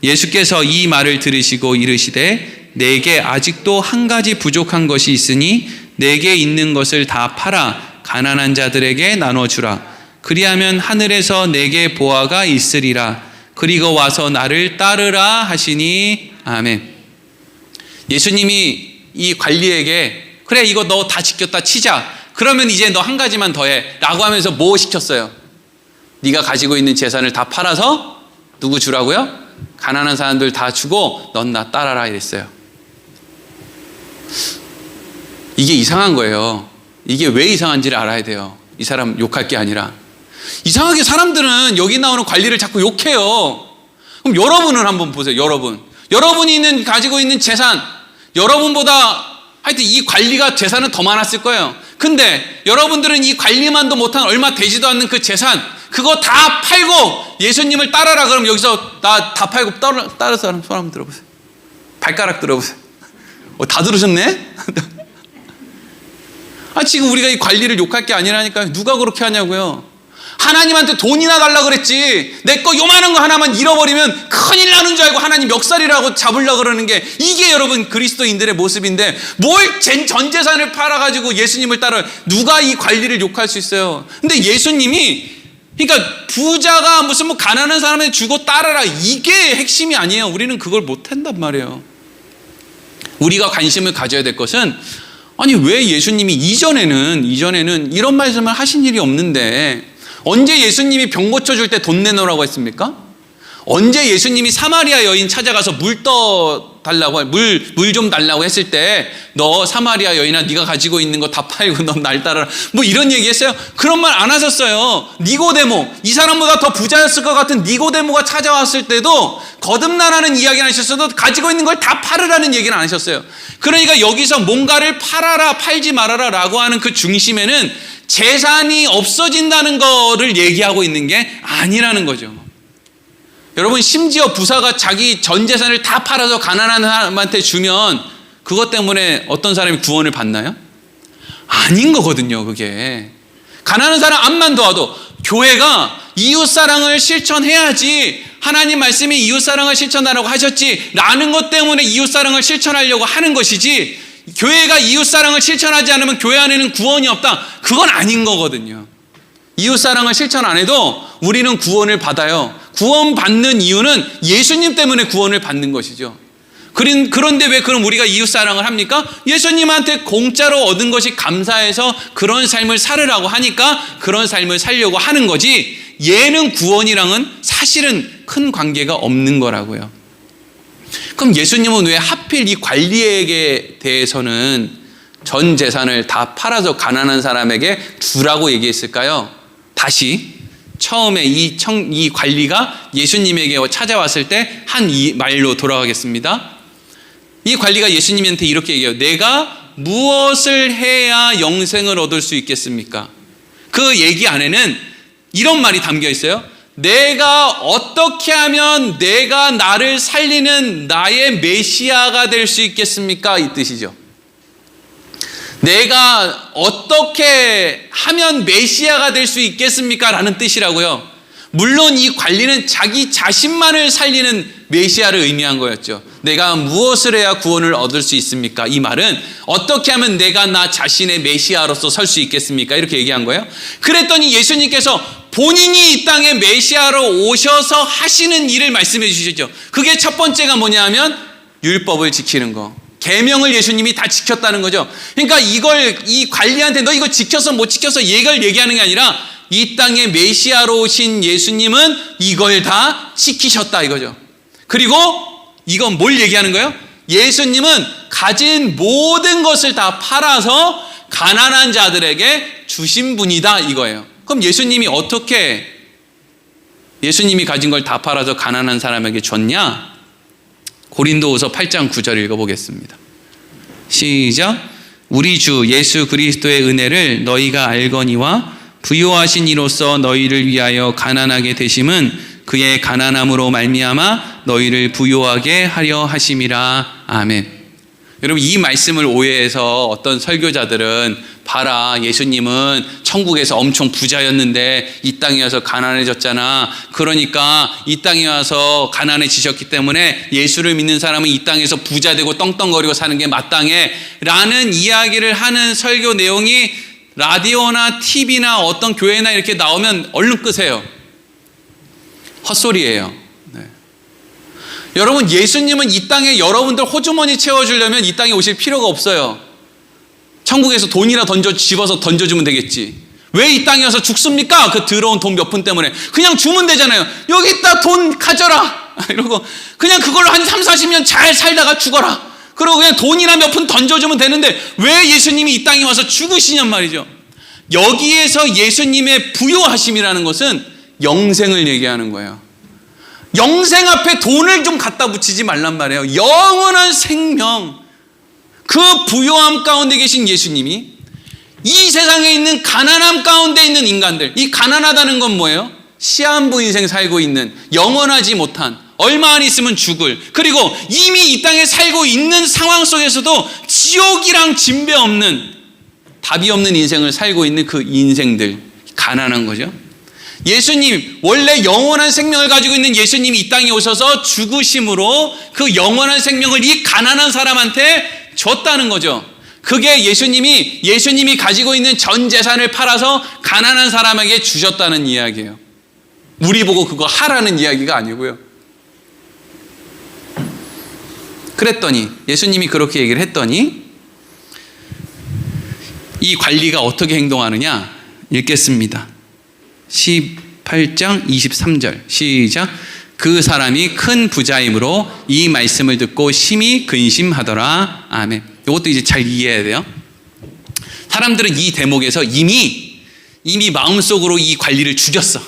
예수께서 이 말을 들으시고 이르시되 내게 아직도 한 가지 부족한 것이 있으니 내게 있는 것을 다 팔아 가난한 자들에게 나눠주라. 그리하면 하늘에서 내게 보화가 있으리라. 그리고 와서 나를 따르라 하시니. 아멘. 예수님이 이 관리에게 그래 이거 너 다 지켰다 치자. 그러면 이제 너 한 가지만 더 해 라고 하면서 뭐 시켰어요? 네가 가지고 있는 재산을 다 팔아서 누구 주라고요? 가난한 사람들 다 주고 넌 나 따라라 이랬어요. 이게 이상한 거예요. 이게 왜 이상한지를 알아야 돼요. 이 사람 욕할 게 아니라. 이상하게 사람들은 여기 나오는 관리를 자꾸 욕해요. 그럼 여러분을 한번 보세요. 여러분이 가지고 있는 재산, 여러분보다 하여튼 이 관리가 재산은 더 많았을 거예요. 근데 여러분들은 이 관리만도 못한 얼마 되지도 않는 그 재산, 그거 다 팔고 예수님을 따라라. 그럼 여기서 나 다 팔고 따라 사람 손 한번 들어보세요. 발가락 들어보세요. 다 들으셨네? 지금 우리가 이 관리를 욕할 게 아니라니까요. 누가 그렇게 하냐고요. 하나님한테 돈이나 달라 그랬지. 내 거 요만한 거 하나만 잃어버리면 큰일 나는 줄 알고 하나님 멱살이라고 잡으려고 그러는 게, 이게 여러분 그리스도인들의 모습인데, 뭘 전 재산을 팔아가지고 예수님을 따라, 누가 이 관리를 욕할 수 있어요. 근데 예수님이, 그러니까 부자가 무슨 뭐 가난한 사람한테 주고 따라라, 이게 핵심이 아니에요. 우리는 그걸 못한단 말이에요. 우리가 관심을 가져야 될 것은, 아니 왜 예수님이 이전에는 이런 말씀을 하신 일이 없는데, 언제 예수님이 병 고쳐줄 때 돈 내놓으라고 했습니까? 언제 예수님이 사마리아 여인 찾아가서 물 좀 달라고 했을 때, 너 사마리아 여인아 네가 가지고 있는 거 다 팔고 넌 날 따라라, 뭐 이런 얘기 했어요? 그런 말 안 하셨어요. 니고데모, 이 사람보다 더 부자였을 것 같은 니고데모가 찾아왔을 때도 거듭나라는 이야기는 하셨어도 가지고 있는 걸 다 팔으라는 얘기는 안 하셨어요. 그러니까 여기서 뭔가를 팔아라 팔지 말아라 라고 하는 그 중심에는 재산이 없어진다는 거를 얘기하고 있는 게 아니라는 거죠. 여러분, 심지어 부자가 자기 전 재산을 다 팔아서 가난한 사람한테 주면 그것 때문에 어떤 사람이 구원을 받나요? 아닌 거거든요. 그게 가난한 사람 암만 도와도 교회가 이웃사랑을 실천해야지, 하나님 말씀이 이웃사랑을 실천하라고 하셨지 라는 것 때문에 이웃사랑을 실천하려고 하는 것이지, 교회가 이웃사랑을 실천하지 않으면 교회 안에는 구원이 없다, 그건 아닌 거거든요. 이웃사랑을 실천 안 해도 우리는 구원을 받아요. 구원받는 이유는 예수님 때문에 구원을 받는 것이죠. 그런데 왜 그럼 우리가 이웃사랑을 합니까? 예수님한테 공짜로 얻은 것이 감사해서 그런 삶을 살으라고 하니까 그런 삶을 살려고 하는 거지, 얘는 구원이랑은 사실은 큰 관계가 없는 거라고요. 그럼 예수님은 왜 하필 이 관리에게 대해서는 전 재산을 다 팔아서 가난한 사람에게 주라고 얘기했을까요? 다시 처음에 이 관리가 예수님에게 찾아왔을 때 한 이 말로 돌아가겠습니다. 이 관리가 예수님한테 이렇게 얘기해요. 내가 무엇을 해야 영생을 얻을 수 있겠습니까? 그 얘기 안에는 이런 말이 담겨 있어요. 내가 어떻게 하면 내가 나를 살리는 나의 메시아가 될 수 있겠습니까? 이 뜻이죠. 내가 어떻게 하면 메시아가 될 수 있겠습니까? 라는 뜻이라고요. 물론 이 관리는 자기 자신만을 살리는 메시아를 의미한 거였죠. 내가 무엇을 해야 구원을 얻을 수 있습니까? 이 말은 어떻게 하면 내가 나 자신의 메시아로서 설 수 있겠습니까? 이렇게 얘기한 거예요. 그랬더니 예수님께서 본인이 이 땅에 메시아로 오셔서 하시는 일을 말씀해 주시죠. 그게 첫 번째가 뭐냐 하면 율법을 지키는 거. 계명을 예수님이 다 지켰다는 거죠. 그러니까 이걸 이 관리한테 너 이거 지켰어 못 지켰어 이걸 얘기하는 게 아니라, 이 땅에 메시아로 오신 예수님은 이걸 다 지키셨다 이거죠. 그리고 이건 뭘 얘기하는 거예요? 예수님은 가진 모든 것을 다 팔아서 가난한 자들에게 주신 분이다 이거예요. 그럼 예수님이 어떻게 예수님이 가진 걸 다 팔아서 가난한 사람에게 줬냐? 고린도후서 8장 9절 읽어보겠습니다. 시작. 우리 주 예수 그리스도의 은혜를 너희가 알거니와 부요하신 이로써 너희를 위하여 가난하게 되심은 그의 가난함으로 말미암아 너희를 부요하게 하려 하심이라. 아멘. 여러분, 이 말씀을 오해해서 어떤 설교자들은 봐라, 예수님은 천국에서 엄청 부자였는데 이 땅에 와서 가난해졌잖아. 그러니까 이 땅에 와서 가난해지셨기 때문에 예수를 믿는 사람은 이 땅에서 부자되고 떵떵거리고 사는 게 마땅해 라는 이야기를 하는 설교 내용이 라디오나 TV나 어떤 교회나 이렇게 나오면 얼른 끄세요. 헛소리예요. 네. 여러분, 예수님은 이 땅에 여러분들 호주머니 채워주려면 이 땅에 오실 필요가 없어요. 천국에서 돈이나 집어서 던져주면 되겠지. 왜 이 땅에 와서 죽습니까? 그 더러운 돈 몇 푼 때문에. 그냥 주면 되잖아요. 여기 있다 돈 가져라. 이러고 그냥 그걸로 한 3, 40년 잘 살다가 죽어라. 그리고 그냥 돈이나 몇 푼 던져주면 되는데 왜 예수님이 이 땅에 와서 죽으시냔 말이죠. 여기에서 예수님의 부요하심이라는 것은 영생을 얘기하는 거예요. 영생 앞에 돈을 좀 갖다 붙이지 말란 말이에요. 영원한 생명, 그 부요함 가운데 계신 예수님이 이 세상에 있는 가난함 가운데 있는 인간들, 이 가난하다는 건 뭐예요? 시한부 인생 살고 있는, 영원하지 못한, 얼마 안 있으면 죽을, 그리고 이미 이 땅에 살고 있는 상황 속에서도 지옥이랑 진배 없는, 답이 없는 인생을 살고 있는 그 인생들, 가난한 거죠. 예수님, 원래 영원한 생명을 가지고 있는 예수님이 이 땅에 오셔서 죽으심으로 그 영원한 생명을 이 가난한 사람한테 줬다는 거죠. 그게 예수님이 가지고 있는 전 재산을 팔아서 가난한 사람에게 주셨다는 이야기예요. 우리 보고 그거 하라는 이야기가 아니고요. 그랬더니 예수님이 그렇게 얘기를 했더니 이 관리가 어떻게 행동하느냐 읽겠습니다. 18장 23절 시작. 그 사람이 큰 부자이므로 이 말씀을 듣고 심히 근심하더라. 아멘. 이것도 이제 잘 이해해야 돼요. 사람들은 이 대목에서 이미 마음속으로 이 관리를 죽였어.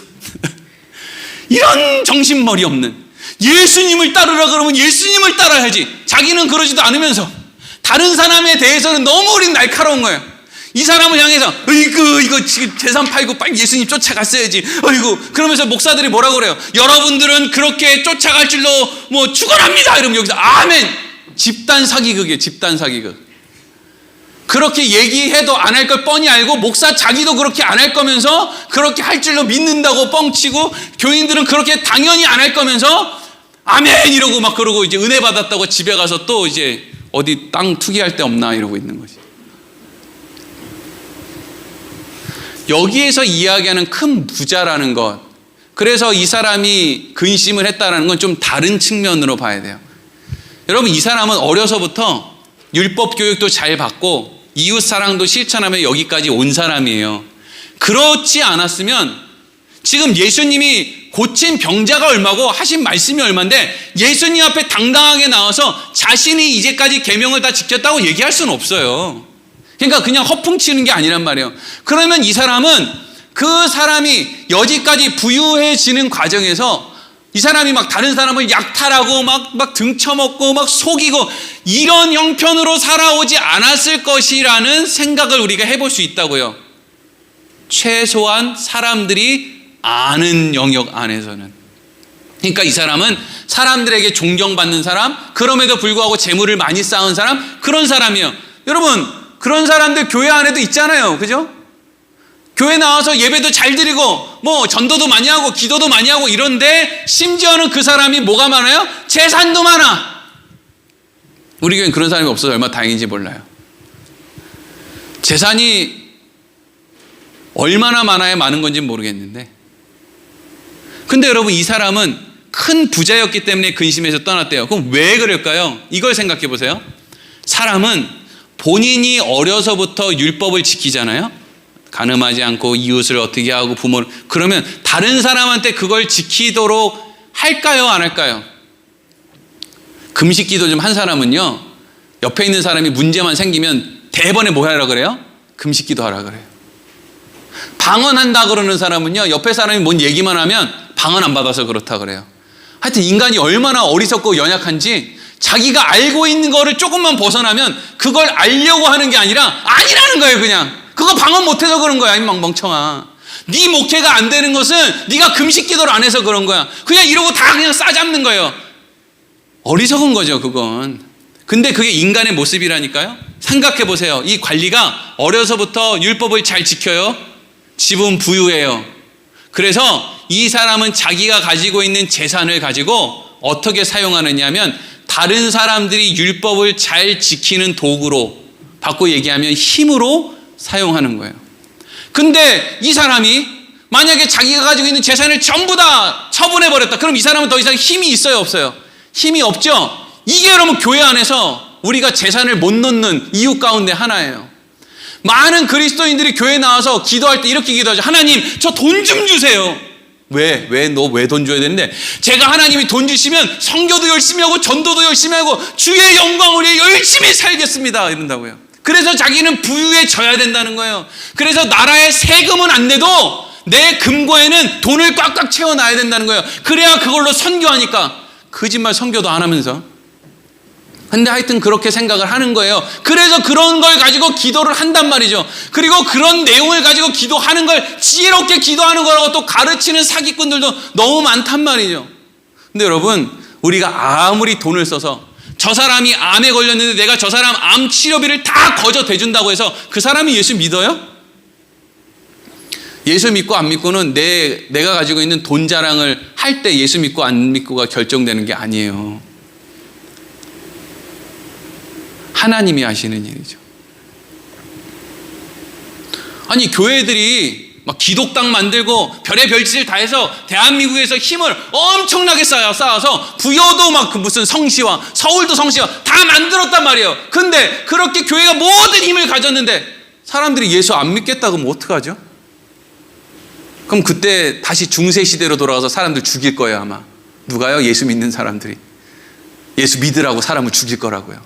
이런 정신머리 없는, 예수님을 따르라 그러면 예수님을 따라야지. 자기는 그러지도 않으면서 다른 사람에 대해서는 너무 우린 날카로운 거예요. 이 사람을 향해서 이거 지금 재산 팔고 빨리 예수님 쫓아갔어야지. 그러면서 목사들이 뭐라고 그래요? 여러분들은 그렇게 쫓아갈 줄로 뭐 축원합니다. 이러면 여기서 아멘. 집단 사기극이에요. 집단 사기극. 그렇게 얘기해도 안 할 걸 뻔히 알고 목사 자기도 그렇게 안 할 거면서 그렇게 할 줄로 믿는다고 뻥치고 교인들은 그렇게 당연히 안 할 거면서 아멘 이러고 막 그러고 이제 은혜 받았다고 집에 가서 또 이제 어디 땅 투기할 데 없나 이러고 있는 거지. 여기에서 이야기하는 큰 부자라는 것, 그래서 이 사람이 근심을 했다는 건 좀 다른 측면으로 봐야 돼요. 여러분, 이 사람은 어려서부터 율법 교육도 잘 받고 이웃 사랑도 실천하며 여기까지 온 사람이에요. 그렇지 않았으면 지금 예수님이 고친 병자가 얼마고 하신 말씀이 얼마인데 예수님 앞에 당당하게 나와서 자신이 이제까지 계명을 다 지켰다고 얘기할 수는 없어요. 그러니까 그냥 허풍치는 게 아니란 말이에요. 그러면 이 사람은 그 사람이 여지까지 부유해지는 과정에서 이 사람이 막 다른 사람을 약탈하고 막 등쳐먹고 막 속이고 이런 형편으로 살아오지 않았을 것이라는 생각을 우리가 해볼 수 있다고요. 최소한 사람들이 아는 영역 안에서는. 그러니까 이 사람은 사람들에게 존경받는 사람, 그럼에도 불구하고 재물을 많이 쌓은 사람, 그런 사람이에요. 여러분, 그런 사람들 교회 안에도 있잖아요. 그죠? 교회 나와서 예배도 잘 드리고 뭐 전도도 많이 하고 기도도 많이 하고 이런데 심지어는 그 사람이 뭐가 많아요? 재산도 많아. 우리 교회는 그런 사람이 없어서 얼마나 다행인지 몰라요. 재산이 얼마나 많아야 많은 건지는 모르겠는데, 근데 여러분, 이 사람은 큰 부자였기 때문에 근심해서 떠났대요. 그럼 왜 그럴까요? 이걸 생각해 보세요. 사람은 본인이 어려서부터 율법을 지키잖아요. 간음하지 않고 이웃을 어떻게 하고 부모를, 그러면 다른 사람한테 그걸 지키도록 할까요? 안 할까요? 금식기도 좀 한 사람은요, 옆에 있는 사람이 문제만 생기면 대번에 뭐 하라 그래요? 금식기도 하라 그래요. 방언한다 그러는 사람은요, 옆에 사람이 뭔 얘기만 하면 방언 안 받아서 그렇다 그래요. 하여튼 인간이 얼마나 어리석고 연약한지 자기가 알고 있는 거를 조금만 벗어나면 그걸 알려고 하는 게 아니라 아니라는 거예요. 그냥 그거 방언 못해서 그런 거야. 이 멍청아. 네 목회가 안 되는 것은 네가 금식 기도를 안 해서 그런 거야. 그냥 이러고 다 그냥 싸잡는 거예요. 어리석은 거죠, 그건. 근데 그게 인간의 모습이라니까요. 생각해 보세요. 이 관리가 어려서부터 율법을 잘 지켜요. 집은 부유해요. 그래서 이 사람은 자기가 가지고 있는 재산을 가지고 어떻게 사용하느냐면 다른 사람들이 율법을 잘 지키는 도구로, 바꿔 얘기하면 힘으로 사용하는 거예요. 근데 이 사람이 만약에 자기가 가지고 있는 재산을 전부 다 처분해버렸다. 그럼 이 사람은 더 이상 힘이 있어요, 없어요? 힘이 없죠? 이게 여러분 교회 안에서 우리가 재산을 못 놓는 이유 가운데 하나예요. 많은 그리스도인들이 교회 나와서 기도할 때 이렇게 기도하죠. 하나님, 저 돈 좀 주세요. 왜 너 왜 돈 줘야 되는데? 제가 하나님이 돈 주시면 성교도 열심히 하고 전도도 열심히 하고 주의 영광을 위해 열심히 살겠습니다 이런다고요. 그래서 자기는 부유해져야 된다는 거예요. 그래서 나라에 세금은 안 내도 내 금고에는 돈을 꽉꽉 채워놔야 된다는 거예요. 그래야 그걸로 선교하니까. 거짓말 선교도 안 하면서. 근데 하여튼 그렇게 생각을 하는 거예요. 그래서 그런 걸 가지고 기도를 한단 말이죠. 그리고 그런 내용을 가지고 기도하는 걸 지혜롭게 기도하는 거라고 또 가르치는 사기꾼들도 너무 많단 말이죠. 근데 여러분, 우리가 아무리 돈을 써서 저 사람이 암에 걸렸는데 내가 저 사람 암 치료비를 다 거저 대준다고 해서 그 사람이 예수 믿어요? 예수 믿고 안 믿고는 내가 가지고 있는 돈 자랑을 할 때 예수 믿고 안 믿고가 결정되는 게 아니에요. 하나님이 하시는 일이죠. 아니, 교회들이 막 기독당 만들고 별의 별짓을 다 해서 대한민국에서 힘을 엄청나게 쌓아서 부여도 막 무슨 성시와 서울도 성시와 다 만들었단 말이에요. 근데 그렇게 교회가 모든 힘을 가졌는데 사람들이 예수 안 믿겠다고 하면 어떡하죠? 그럼 그때 다시 중세시대로 돌아가서 사람들 죽일 거예요, 아마. 누가요? 예수 믿는 사람들이. 예수 믿으라고 사람을 죽일 거라고요.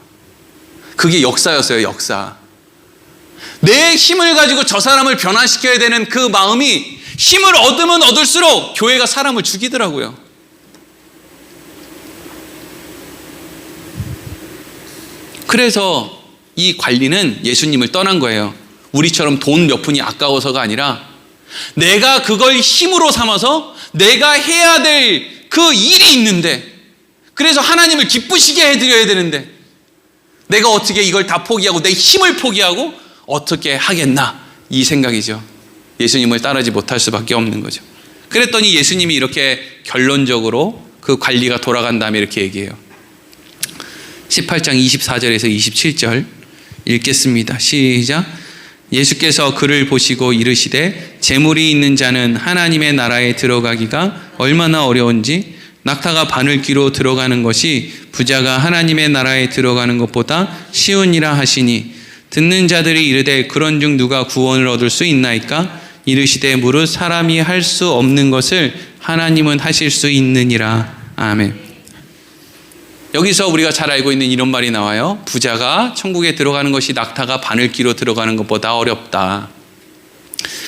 그게 역사였어요, 역사. 내 힘을 가지고 저 사람을 변화시켜야 되는 그 마음이 힘을 얻으면 얻을수록 교회가 사람을 죽이더라고요. 그래서 이 관리는 예수님을 떠난 거예요. 우리처럼 돈 몇 푼이 아까워서가 아니라 내가 그걸 힘으로 삼아서 내가 해야 될 그 일이 있는데, 그래서 하나님을 기쁘시게 해드려야 되는데 내가 어떻게 이걸 다 포기하고 내 힘을 포기하고 어떻게 하겠나, 이 생각이죠. 예수님을 따르지 못할 수밖에 없는 거죠. 그랬더니 예수님이 이렇게 결론적으로 그 관리가 돌아간 다음에 이렇게 얘기해요. 18장 24절에서 27절 읽겠습니다. 시작. 예수께서 그를 보시고 이르시되 재물이 있는 자는 하나님의 나라에 들어가기가 얼마나 어려운지 낙타가 바늘귀로 들어가는 것이 부자가 하나님의 나라에 들어가는 것보다 쉬우니라 하시니 듣는 자들이 이르되 그런 중 누가 구원을 얻을 수 있나이까? 이르시되 무릇 사람이 할 수 없는 것을 하나님은 하실 수 있느니라. 아멘. 여기서 우리가 잘 알고 있는 이런 말이 나와요. 부자가 천국에 들어가는 것이 낙타가 바늘귀로 들어가는 것보다 어렵다.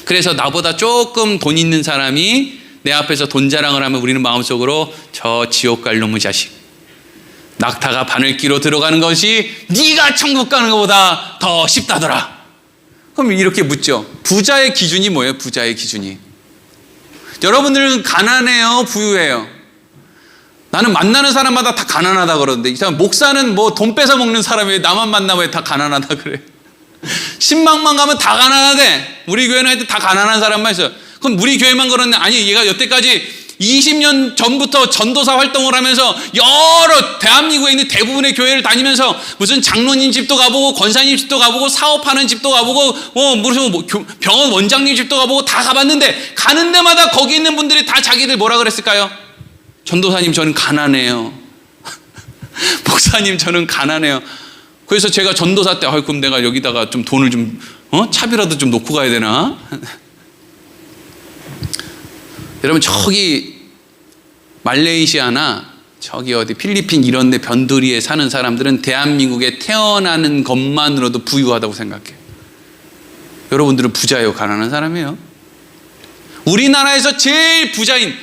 그래서 나보다 조금 돈 있는 사람이 내 앞에서 돈 자랑을 하면 우리는 마음속으로 저 지옥 갈 놈의 자식, 낙타가 바늘귀로 들어가는 것이 네가 천국 가는 것보다 더 쉽다더라. 그럼 이렇게 묻죠. 부자의 기준이 뭐예요? 부자의 기준이. 여러분들은 가난해요, 부유해요? 나는 만나는 사람마다 다 가난하다 그러는데, 이 사람 목사는 뭐 돈 뺏어 먹는 사람이 나만 만나면 다 가난하다 그래. 신방만 가면 다 가난하대. 우리 교회는 하여튼 다 가난한 사람만 있어요. 그럼 우리 교회만 그러는데, 아니 얘가 여태까지 20년 전부터 전도사 활동을 하면서 여러 대한민국에 있는 대부분의 교회를 다니면서 무슨 장로님 집도 가보고 권사님 집도 가보고 사업하는 집도 가보고 무슨 병원 원장님 집도 가보고 다 가봤는데, 가는 데마다 거기 있는 분들이 다 자기들 뭐라 그랬을까요? 전도사님 저는 가난해요. 목사님 저는 가난해요. 그래서 제가 전도사 때 그럼 내가 여기다가 좀 돈을 좀 차비라도 좀 놓고 가야 되나? 여러분, 저기 말레이시아나 저기 어디 필리핀 이런 데 변두리에 사는 사람들은 대한민국에 태어나는 것만으로도 부유하다고 생각해요. 여러분들은 부자예요, 가난한 사람이에요? 우리나라에서 제일 부자인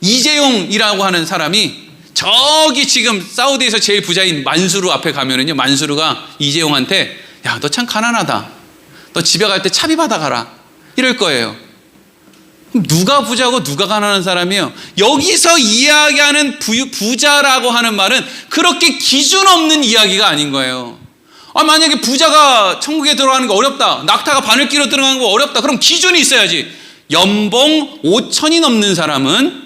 이재용이라고 하는 사람이 저기 지금 사우디에서 제일 부자인 만수르 앞에 가면은요, 만수르가 이재용한테 야, 너 참 가난하다. 너 집에 갈 때 차비 받아가라. 이럴 거예요. 누가 부자고 누가 가난한 사람이에요? 여기서 이야기하는 부자라고 하는 말은 그렇게 기준 없는 이야기가 아닌 거예요. 만약에 부자가 천국에 들어가는 거 어렵다, 낙타가 바늘귀로 들어가는 거 어렵다, 그럼 기준이 있어야지. 연봉 5천이 넘는 사람은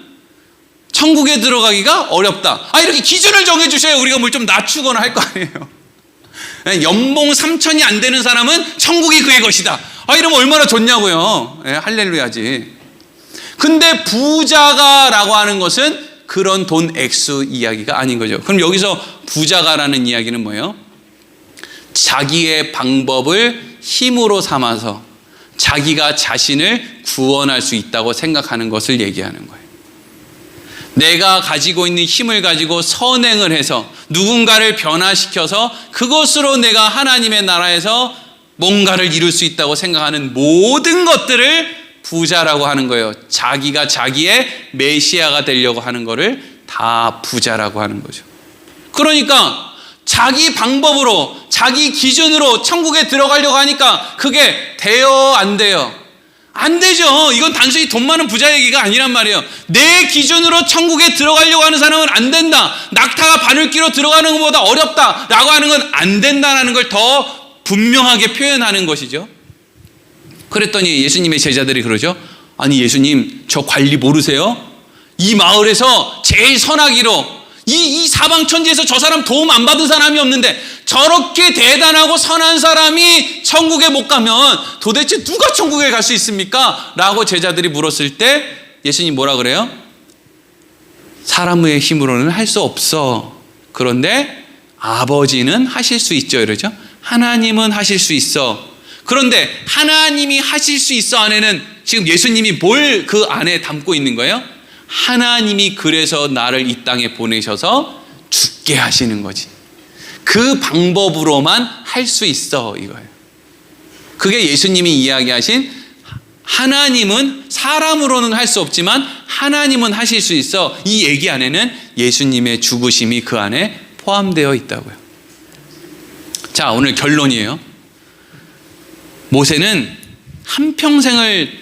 천국에 들어가기가 어렵다. 이렇게 기준을 정해주셔야 우리가 뭘 좀 낮추거나 할 거 아니에요. 연봉 3천이 안 되는 사람은 천국이 그의 것이다. 이러면 얼마나 좋냐고요. 할렐루야지. 근데 부자가라고 하는 것은 그런 돈 액수 이야기가 아닌 거죠. 그럼 여기서 부자가라는 이야기는 뭐예요? 자기의 방법을 힘으로 삼아서 자기가 자신을 구원할 수 있다고 생각하는 것을 얘기하는 거예요. 내가 가지고 있는 힘을 가지고 선행을 해서 누군가를 변화시켜서 그것으로 내가 하나님의 나라에서 뭔가를 이룰 수 있다고 생각하는 모든 것들을 부자라고 하는 거예요. 자기가 자기의 메시아가 되려고 하는 거를 다 부자라고 하는 거죠. 그러니까 자기 방법으로 자기 기준으로 천국에 들어가려고 하니까 그게 돼요, 안 돼요? 안 되죠. 이건 단순히 돈 많은 부자 얘기가 아니란 말이에요. 내 기준으로 천국에 들어가려고 하는 사람은 안 된다. 낙타가 바늘기로 들어가는 것보다 어렵다라고 하는 건 안 된다라는 걸 더 분명하게 표현하는 것이죠. 그랬더니 예수님의 제자들이 그러죠. 아니 예수님, 저 관리 모르세요? 이 마을에서 제일 선하기로 이 사방천지에서 저 사람 도움 안 받은 사람이 없는데 저렇게 대단하고 선한 사람이 천국에 못 가면 도대체 누가 천국에 갈 수 있습니까? 라고 제자들이 물었을 때 예수님 뭐라 그래요? 사람의 힘으로는 할 수 없어. 그런데 아버지는 하실 수 있죠, 이러죠. 하나님은 하실 수 있어. 그런데 하나님이 하실 수 있어 안에는 지금 예수님이 뭘 그 안에 담고 있는 거예요? 하나님이 그래서 나를 이 땅에 보내셔서 죽게 하시는 거지. 그 방법으로만 할 수 있어, 이거예요. 그게 예수님이 이야기하신 하나님은 사람으로는 할 수 없지만 하나님은 하실 수 있어. 이 얘기 안에는 예수님의 죽으심이 그 안에 포함되어 있다고요. 자, 오늘 결론이에요. 모세는 한평생을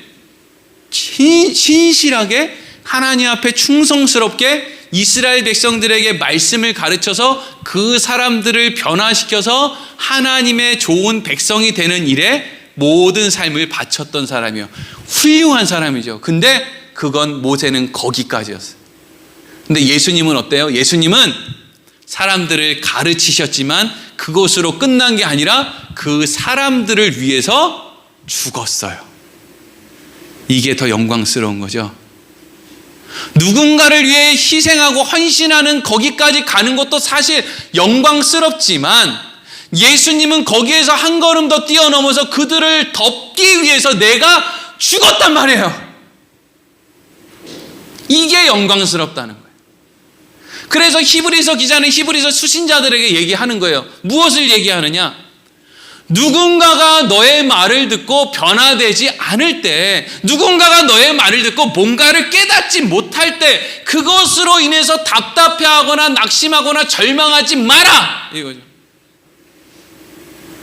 신실하게 하나님 앞에 충성스럽게 이스라엘 백성들에게 말씀을 가르쳐서 그 사람들을 변화시켜서 하나님의 좋은 백성이 되는 일에 모든 삶을 바쳤던 사람이에요. 훌륭한 사람이죠. 근데 그건 모세는 거기까지였어요. 근데 예수님은 어때요? 예수님은 사람들을 가르치셨지만 그것으로 끝난 게 아니라 그 사람들을 위해서 죽었어요. 이게 더 영광스러운 거죠. 누군가를 위해 희생하고 헌신하는 거기까지 가는 것도 사실 영광스럽지만 예수님은 거기에서 한 걸음 더 뛰어넘어서 그들을 덮기 위해서 내가 죽었단 말이에요. 이게 영광스럽다는 거예요. 그래서 히브리서 기자는 히브리서 수신자들에게 얘기하는 거예요. 무엇을 얘기하느냐? 누군가가 너의 말을 듣고 변화되지 않을 때, 누군가가 너의 말을 듣고 뭔가를 깨닫지 못할 때 그것으로 인해서 답답해하거나 낙심하거나 절망하지 마라, 이거죠.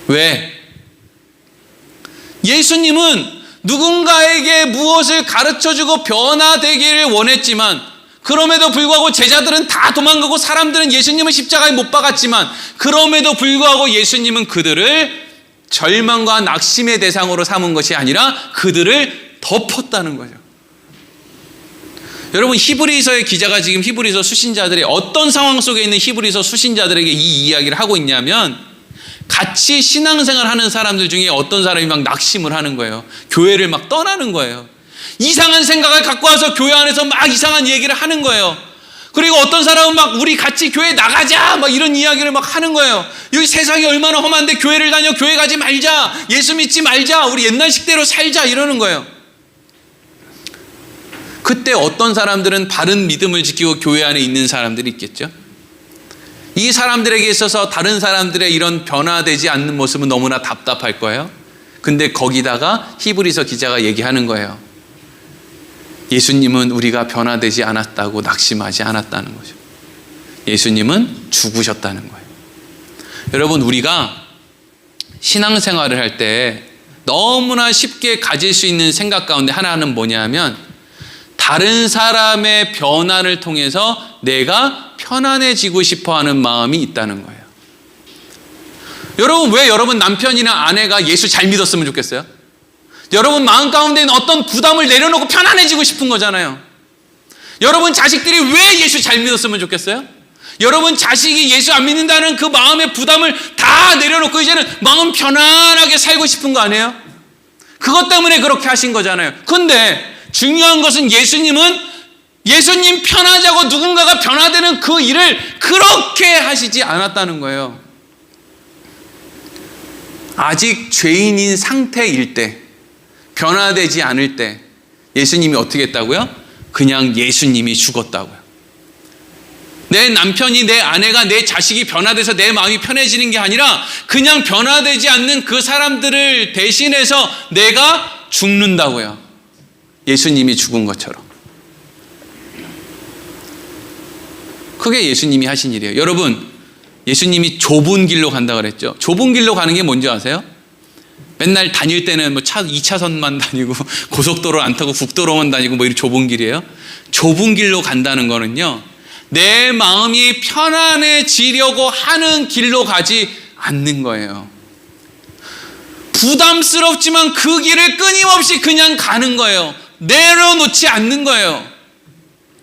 왜? 예수님은 누군가에게 무엇을 가르쳐주고 변화되기를 원했지만 그럼에도 불구하고 제자들은 다 도망가고 사람들은 예수님을 십자가에 못 박았지만 그럼에도 불구하고 예수님은 그들을 절망과 낙심의 대상으로 삼은 것이 아니라 그들을 덮었다는 거죠. 여러분, 히브리서의 기자가 지금 히브리서 수신자들의 어떤 상황 속에 있는 히브리서 수신자들에게 이 이야기를 하고 있냐면 같이 신앙생활 하는 사람들 중에 어떤 사람이 막 낙심을 하는 거예요. 교회를 막 떠나는 거예요. 이상한 생각을 갖고 와서 교회 안에서 막 이상한 얘기를 하는 거예요. 그리고 어떤 사람은 막 우리 같이 교회 나가자 막 이런 이야기를 막 하는 거예요. 여기 세상이 얼마나 험한데 교회를 다녀, 교회 가지 말자, 예수 믿지 말자, 우리 옛날 식대로 살자 이러는 거예요. 그때 어떤 사람들은 바른 믿음을 지키고 교회 안에 있는 사람들이 있겠죠. 이 사람들에게 있어서 다른 사람들의 이런 변화되지 않는 모습은 너무나 답답할 거예요. 근데 거기다가 히브리서 기자가 얘기하는 거예요. 예수님은 우리가 변화되지 않았다고 낙심하지 않았다는 거죠. 예수님은 죽으셨다는 거예요. 여러분, 우리가 신앙생활을 할 때 너무나 쉽게 가질 수 있는 생각 가운데 하나는 뭐냐면 다른 사람의 변화를 통해서 내가 편안해지고 싶어하는 마음이 있다는 거예요. 여러분, 왜 여러분 남편이나 아내가 예수 잘 믿었으면 좋겠어요? 여러분 마음 가운데 있는 어떤 부담을 내려놓고 편안해지고 싶은 거잖아요. 여러분 자식들이 왜 예수 잘 믿었으면 좋겠어요? 여러분 자식이 예수 안 믿는다는 그 마음의 부담을 다 내려놓고 이제는 마음 편안하게 살고 싶은 거 아니에요? 그것 때문에 그렇게 하신 거잖아요. 근데 중요한 것은 예수님 편하자고 누군가가 변화되는 그 일을 그렇게 하시지 않았다는 거예요. 아직 죄인인 상태일 때, 변화되지 않을 때, 예수님이 어떻게 했다고요? 그냥 예수님이 죽었다고요. 내 남편이, 내 아내가, 내 자식이 변화돼서 내 마음이 편해지는 게 아니라 그냥 변화되지 않는 그 사람들을 대신해서 내가 죽는다고요. 예수님이 죽은 것처럼. 그게 예수님이 하신 일이에요. 여러분, 예수님이 좁은 길로 간다 그랬죠. 좁은 길로 가는 게 뭔지 아세요? 맨날 다닐 때는 뭐 2차선만 다니고 고속도로 안 타고 국도로만 다니고 뭐 이런 좁은 길이에요. 좁은 길로 간다는 거는요, 내 마음이 편안해지려고 하는 길로 가지 않는 거예요. 부담스럽지만 그 길을 끊임없이 그냥 가는 거예요. 내려놓지 않는 거예요.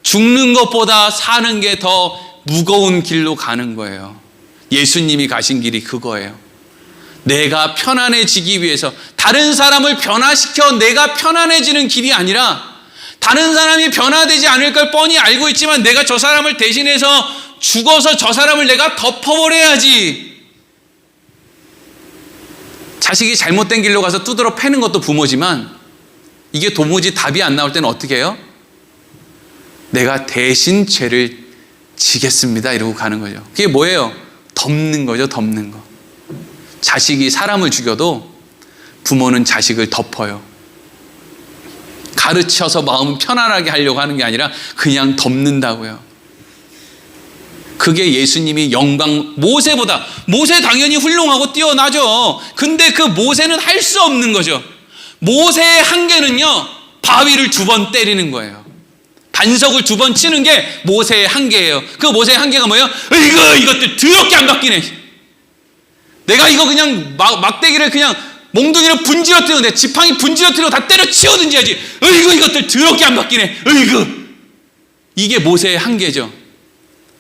죽는 것보다 사는 게 더 무거운 길로 가는 거예요. 예수님이 가신 길이 그거예요. 내가 편안해지기 위해서, 다른 사람을 변화시켜 내가 편안해지는 길이 아니라, 다른 사람이 변화되지 않을 걸 뻔히 알고 있지만 내가 저 사람을 대신해서 죽어서 저 사람을 내가 덮어버려야지. 자식이 잘못된 길로 가서 두드러 패는 것도 부모지만 이게 도무지 답이 안 나올 때는 어떻게 해요? 내가 대신 죄를 지겠습니다 이러고 가는 거죠. 그게 뭐예요? 덮는 거죠. 덮는 거. 자식이 사람을 죽여도 부모는 자식을 덮어요. 가르쳐서 마음을 편안하게 하려고 하는 게 아니라 그냥 덮는다고요. 그게 예수님이 영광, 모세보다, 모세 당연히 훌륭하고 뛰어나죠. 근데 그 모세는 할 수 없는 거죠. 모세의 한계는요, 바위를 2번 때리는 거예요. 반석을 2번 치는 게 모세의 한계예요. 그 모세의 한계가 뭐예요? 이것들 더럽게 안 바뀌네. 내가 이거 그냥 막대기를 그냥 몽둥이로 분지러뜨리고 내 지팡이 분지러뜨리고 다 때려 치워든지 해야지. 이것들 더럽게 안 바뀌네. 이게 모세의 한계죠.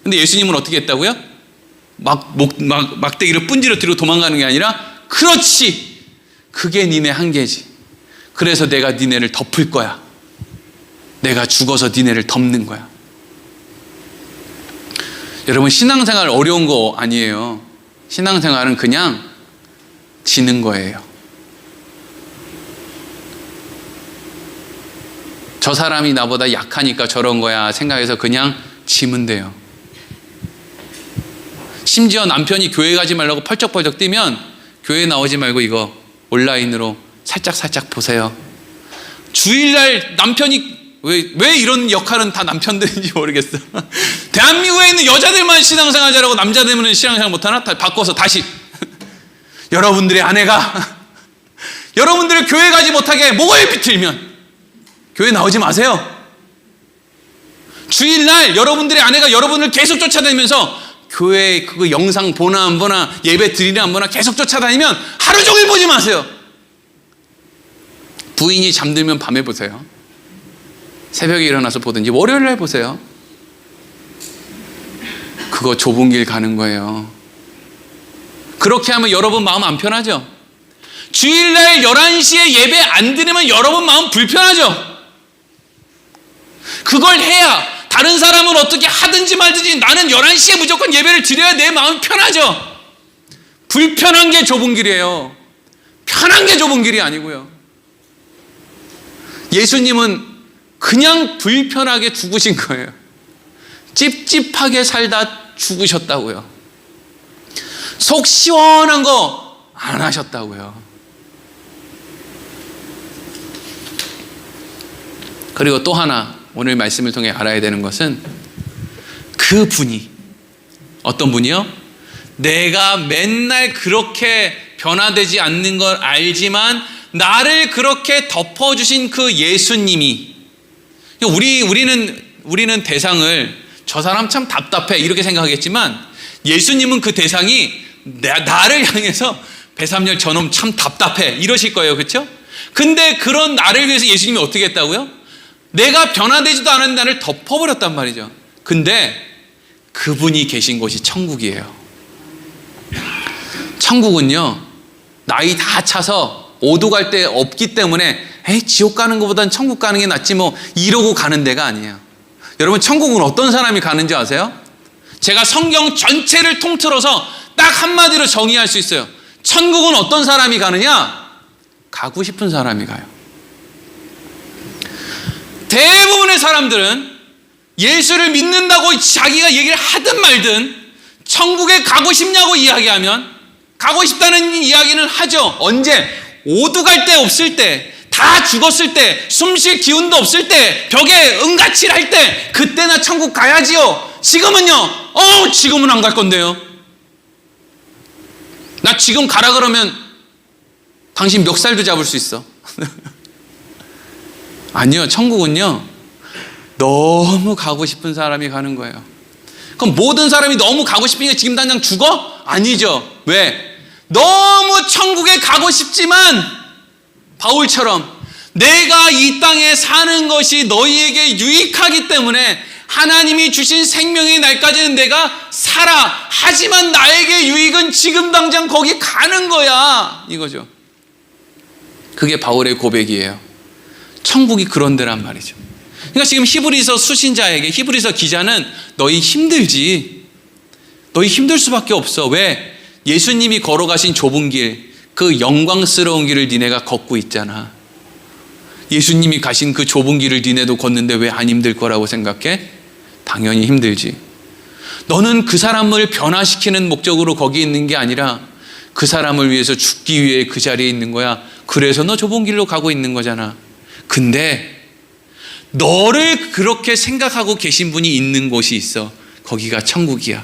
근데 예수님은 어떻게 했다고요? 막대기를 분지러뜨리고 도망가는 게 아니라, 그렇지, 그게 니네 한계지. 그래서 내가 니네를 덮을 거야. 내가 죽어서 니네를 덮는 거야. 여러분, 신앙생활 어려운 거 아니에요. 신앙생활은 그냥 지는 거예요. 저 사람이 나보다 약하니까 저런 거야 생각해서 그냥 지면 돼요. 심지어 남편이 교회 가지 말라고 펄쩍펄쩍 뛰면 교회 나오지 말고 이거 온라인으로 살짝 보세요. 주일날 남편이 왜 이런 역할은 다 남편들인지 모르겠어. 대한민국에 있는 여자들만 신앙생활 잘하고 남자들은 신앙생활 못하나? 다 바꿔서 다시. 여러분들의 아내가 여러분들을 교회 가지 못하게 목을 비틀면 교회 나오지 마세요. 주일날 여러분들의 아내가 여러분을 계속 쫓아다니면서 교회 그거 영상 보나 안 보나, 예배 드리나 안 보나 계속 쫓아다니면 하루 종일 보지 마세요. 부인이 잠들면 밤에 보세요. 새벽에 일어나서 보든지 월요일날 보세요. 그거 좁은 길 가는 거예요. 그렇게 하면 여러분 마음 안 편하죠? 주일날 11시에 예배 안 드리면 여러분 마음 불편하죠? 그걸 해야 다른 사람은 어떻게 하든지 말든지 나는 11시에 무조건 예배를 드려야 내 마음 편하죠? 불편한 게 좁은 길이에요. 편한 게 좁은 길이 아니고요. 예수님은 그냥 불편하게 죽으신 거예요. 찝찝하게 살다 죽으셨다고요. 속 시원한 거 안 하셨다고요. 그리고 또 하나 오늘 말씀을 통해 알아야 되는 것은, 그 분이 어떤 분이요? 내가 맨날 그렇게 변화되지 않는 걸 알지만 나를 그렇게 덮어주신 그 예수님이, 우리는 대상을 저 사람 참 답답해 이렇게 생각하겠지만, 예수님은 그 대상이 나를 향해서 배삼열 저놈 참 답답해 이러실 거예요. 그렇죠? 근데 그런 나를 위해서 예수님이 어떻게 했다고요? 내가 변화되지도 않은 나를 덮어버렸단 말이죠. 근데 그분이 계신 곳이 천국이에요. 천국은요, 나이 다 차서 오도 갈 데 없기 때문에 지옥 가는 것보단 천국 가는 게 낫지 뭐 이러고 가는 데가 아니에요. 여러분, 천국은 어떤 사람이 가는지 아세요? 제가 성경 전체를 통틀어서 딱 한마디로 정의할 수 있어요. 천국은 어떤 사람이 가느냐? 가고 싶은 사람이 가요. 대부분의 사람들은 예수를 믿는다고 자기가 얘기를 하든 말든 천국에 가고 싶냐고 이야기하면 가고 싶다는 이야기는 하죠. 언제? 오두갈 데 없을 때, 다 죽었을 때, 숨 쉴 기운도 없을 때, 벽에 응가칠할 때, 그때나 천국 가야지요. 지금은요? 지금은 안 갈 건데요. 나 지금 가라 그러면 당신 멱살도 잡을 수 있어. 아니요, 천국은요, 너무 가고 싶은 사람이 가는 거예요. 그럼 모든 사람이 너무 가고 싶으니까 지금 당장 죽어? 아니죠. 왜? 너무 천국에 가고 싶지만 바울처럼 내가 이 땅에 사는 것이 너희에게 유익하기 때문에 하나님이 주신 생명의 날까지는 내가 살아. 하지만 나에게 유익은 지금 당장 거기 가는 거야. 이거죠. 그게 바울의 고백이에요. 천국이 그런 데란 말이죠. 그러니까 지금 히브리서 수신자에게 히브리서 기자는 너희 힘들지. 너희 힘들 수밖에 없어. 왜? 예수님이 걸어가신 좁은 길, 그 영광스러운 길을 니네가 걷고 있잖아. 예수님이 가신 그 좁은 길을 니네도 걷는데 왜 안 힘들 거라고 생각해? 당연히 힘들지. 너는 그 사람을 변화시키는 목적으로 거기 있는 게 아니라 그 사람을 위해서 죽기 위해 그 자리에 있는 거야. 그래서 너 좁은 길로 가고 있는 거잖아. 근데 너를 그렇게 생각하고 계신 분이 있는 곳이 있어. 거기가 천국이야.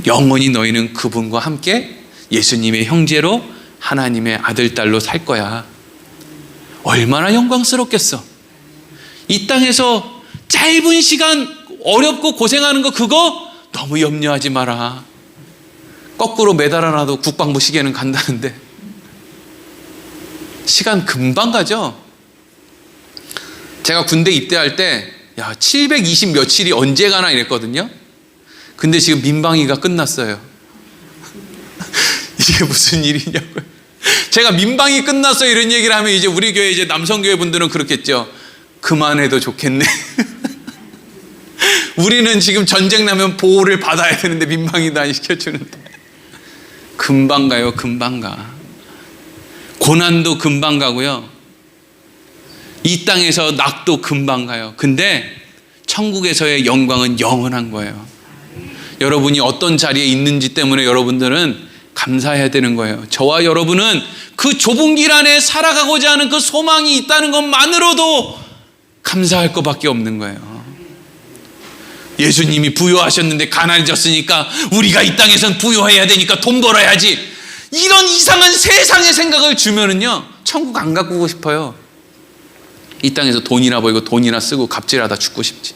영원히 너희는 그분과 함께 예수님의 형제로 하나님의 아들, 딸로 살 거야. 얼마나 영광스럽겠어. 이 땅에서 짧은 시간 어렵고 고생하는 거 그거 너무 염려하지 마라. 거꾸로 매달아놔도 국방부 시계는 간다는데 시간 금방 가죠. 제가 군대 입대할 때 720 며칠이 언제 가나 이랬거든요. 근데 지금 민방위가 끝났어요. 이게 무슨 일이냐고요. 제가 민방위 끝났어 이런 얘기를 하면 이제 우리 교회 이제 남성교회 분들은 그렇겠죠. 그만해도 좋겠네. 우리는 지금 전쟁 나면 보호를 받아야 되는데 민방위도 안 시켜주는데. 금방 가요. 금방 가. 고난도 금방 가고요. 이 땅에서 낙도 금방 가요. 근데 천국에서의 영광은 영원한 거예요. 여러분이 어떤 자리에 있는지 때문에 여러분들은 감사해야 되는 거예요. 저와 여러분은 그 좁은 길 안에 살아가고자 하는 그 소망이 있다는 것만으로도 감사할 것밖에 없는 거예요. 예수님이 부유하셨는데 가난해졌으니까 우리가 이 땅에선 부유해야 되니까 돈 벌어야지. 이런 이상한 세상의 생각을 주면은요, 천국 안 가고 싶어요. 이 땅에서 돈이나 벌고 돈이나 쓰고 갑질하다 죽고 싶지.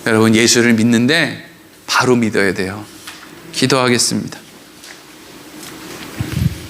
여러분, 예수를 믿는데 바로 믿어야 돼요. 기도하겠습니다.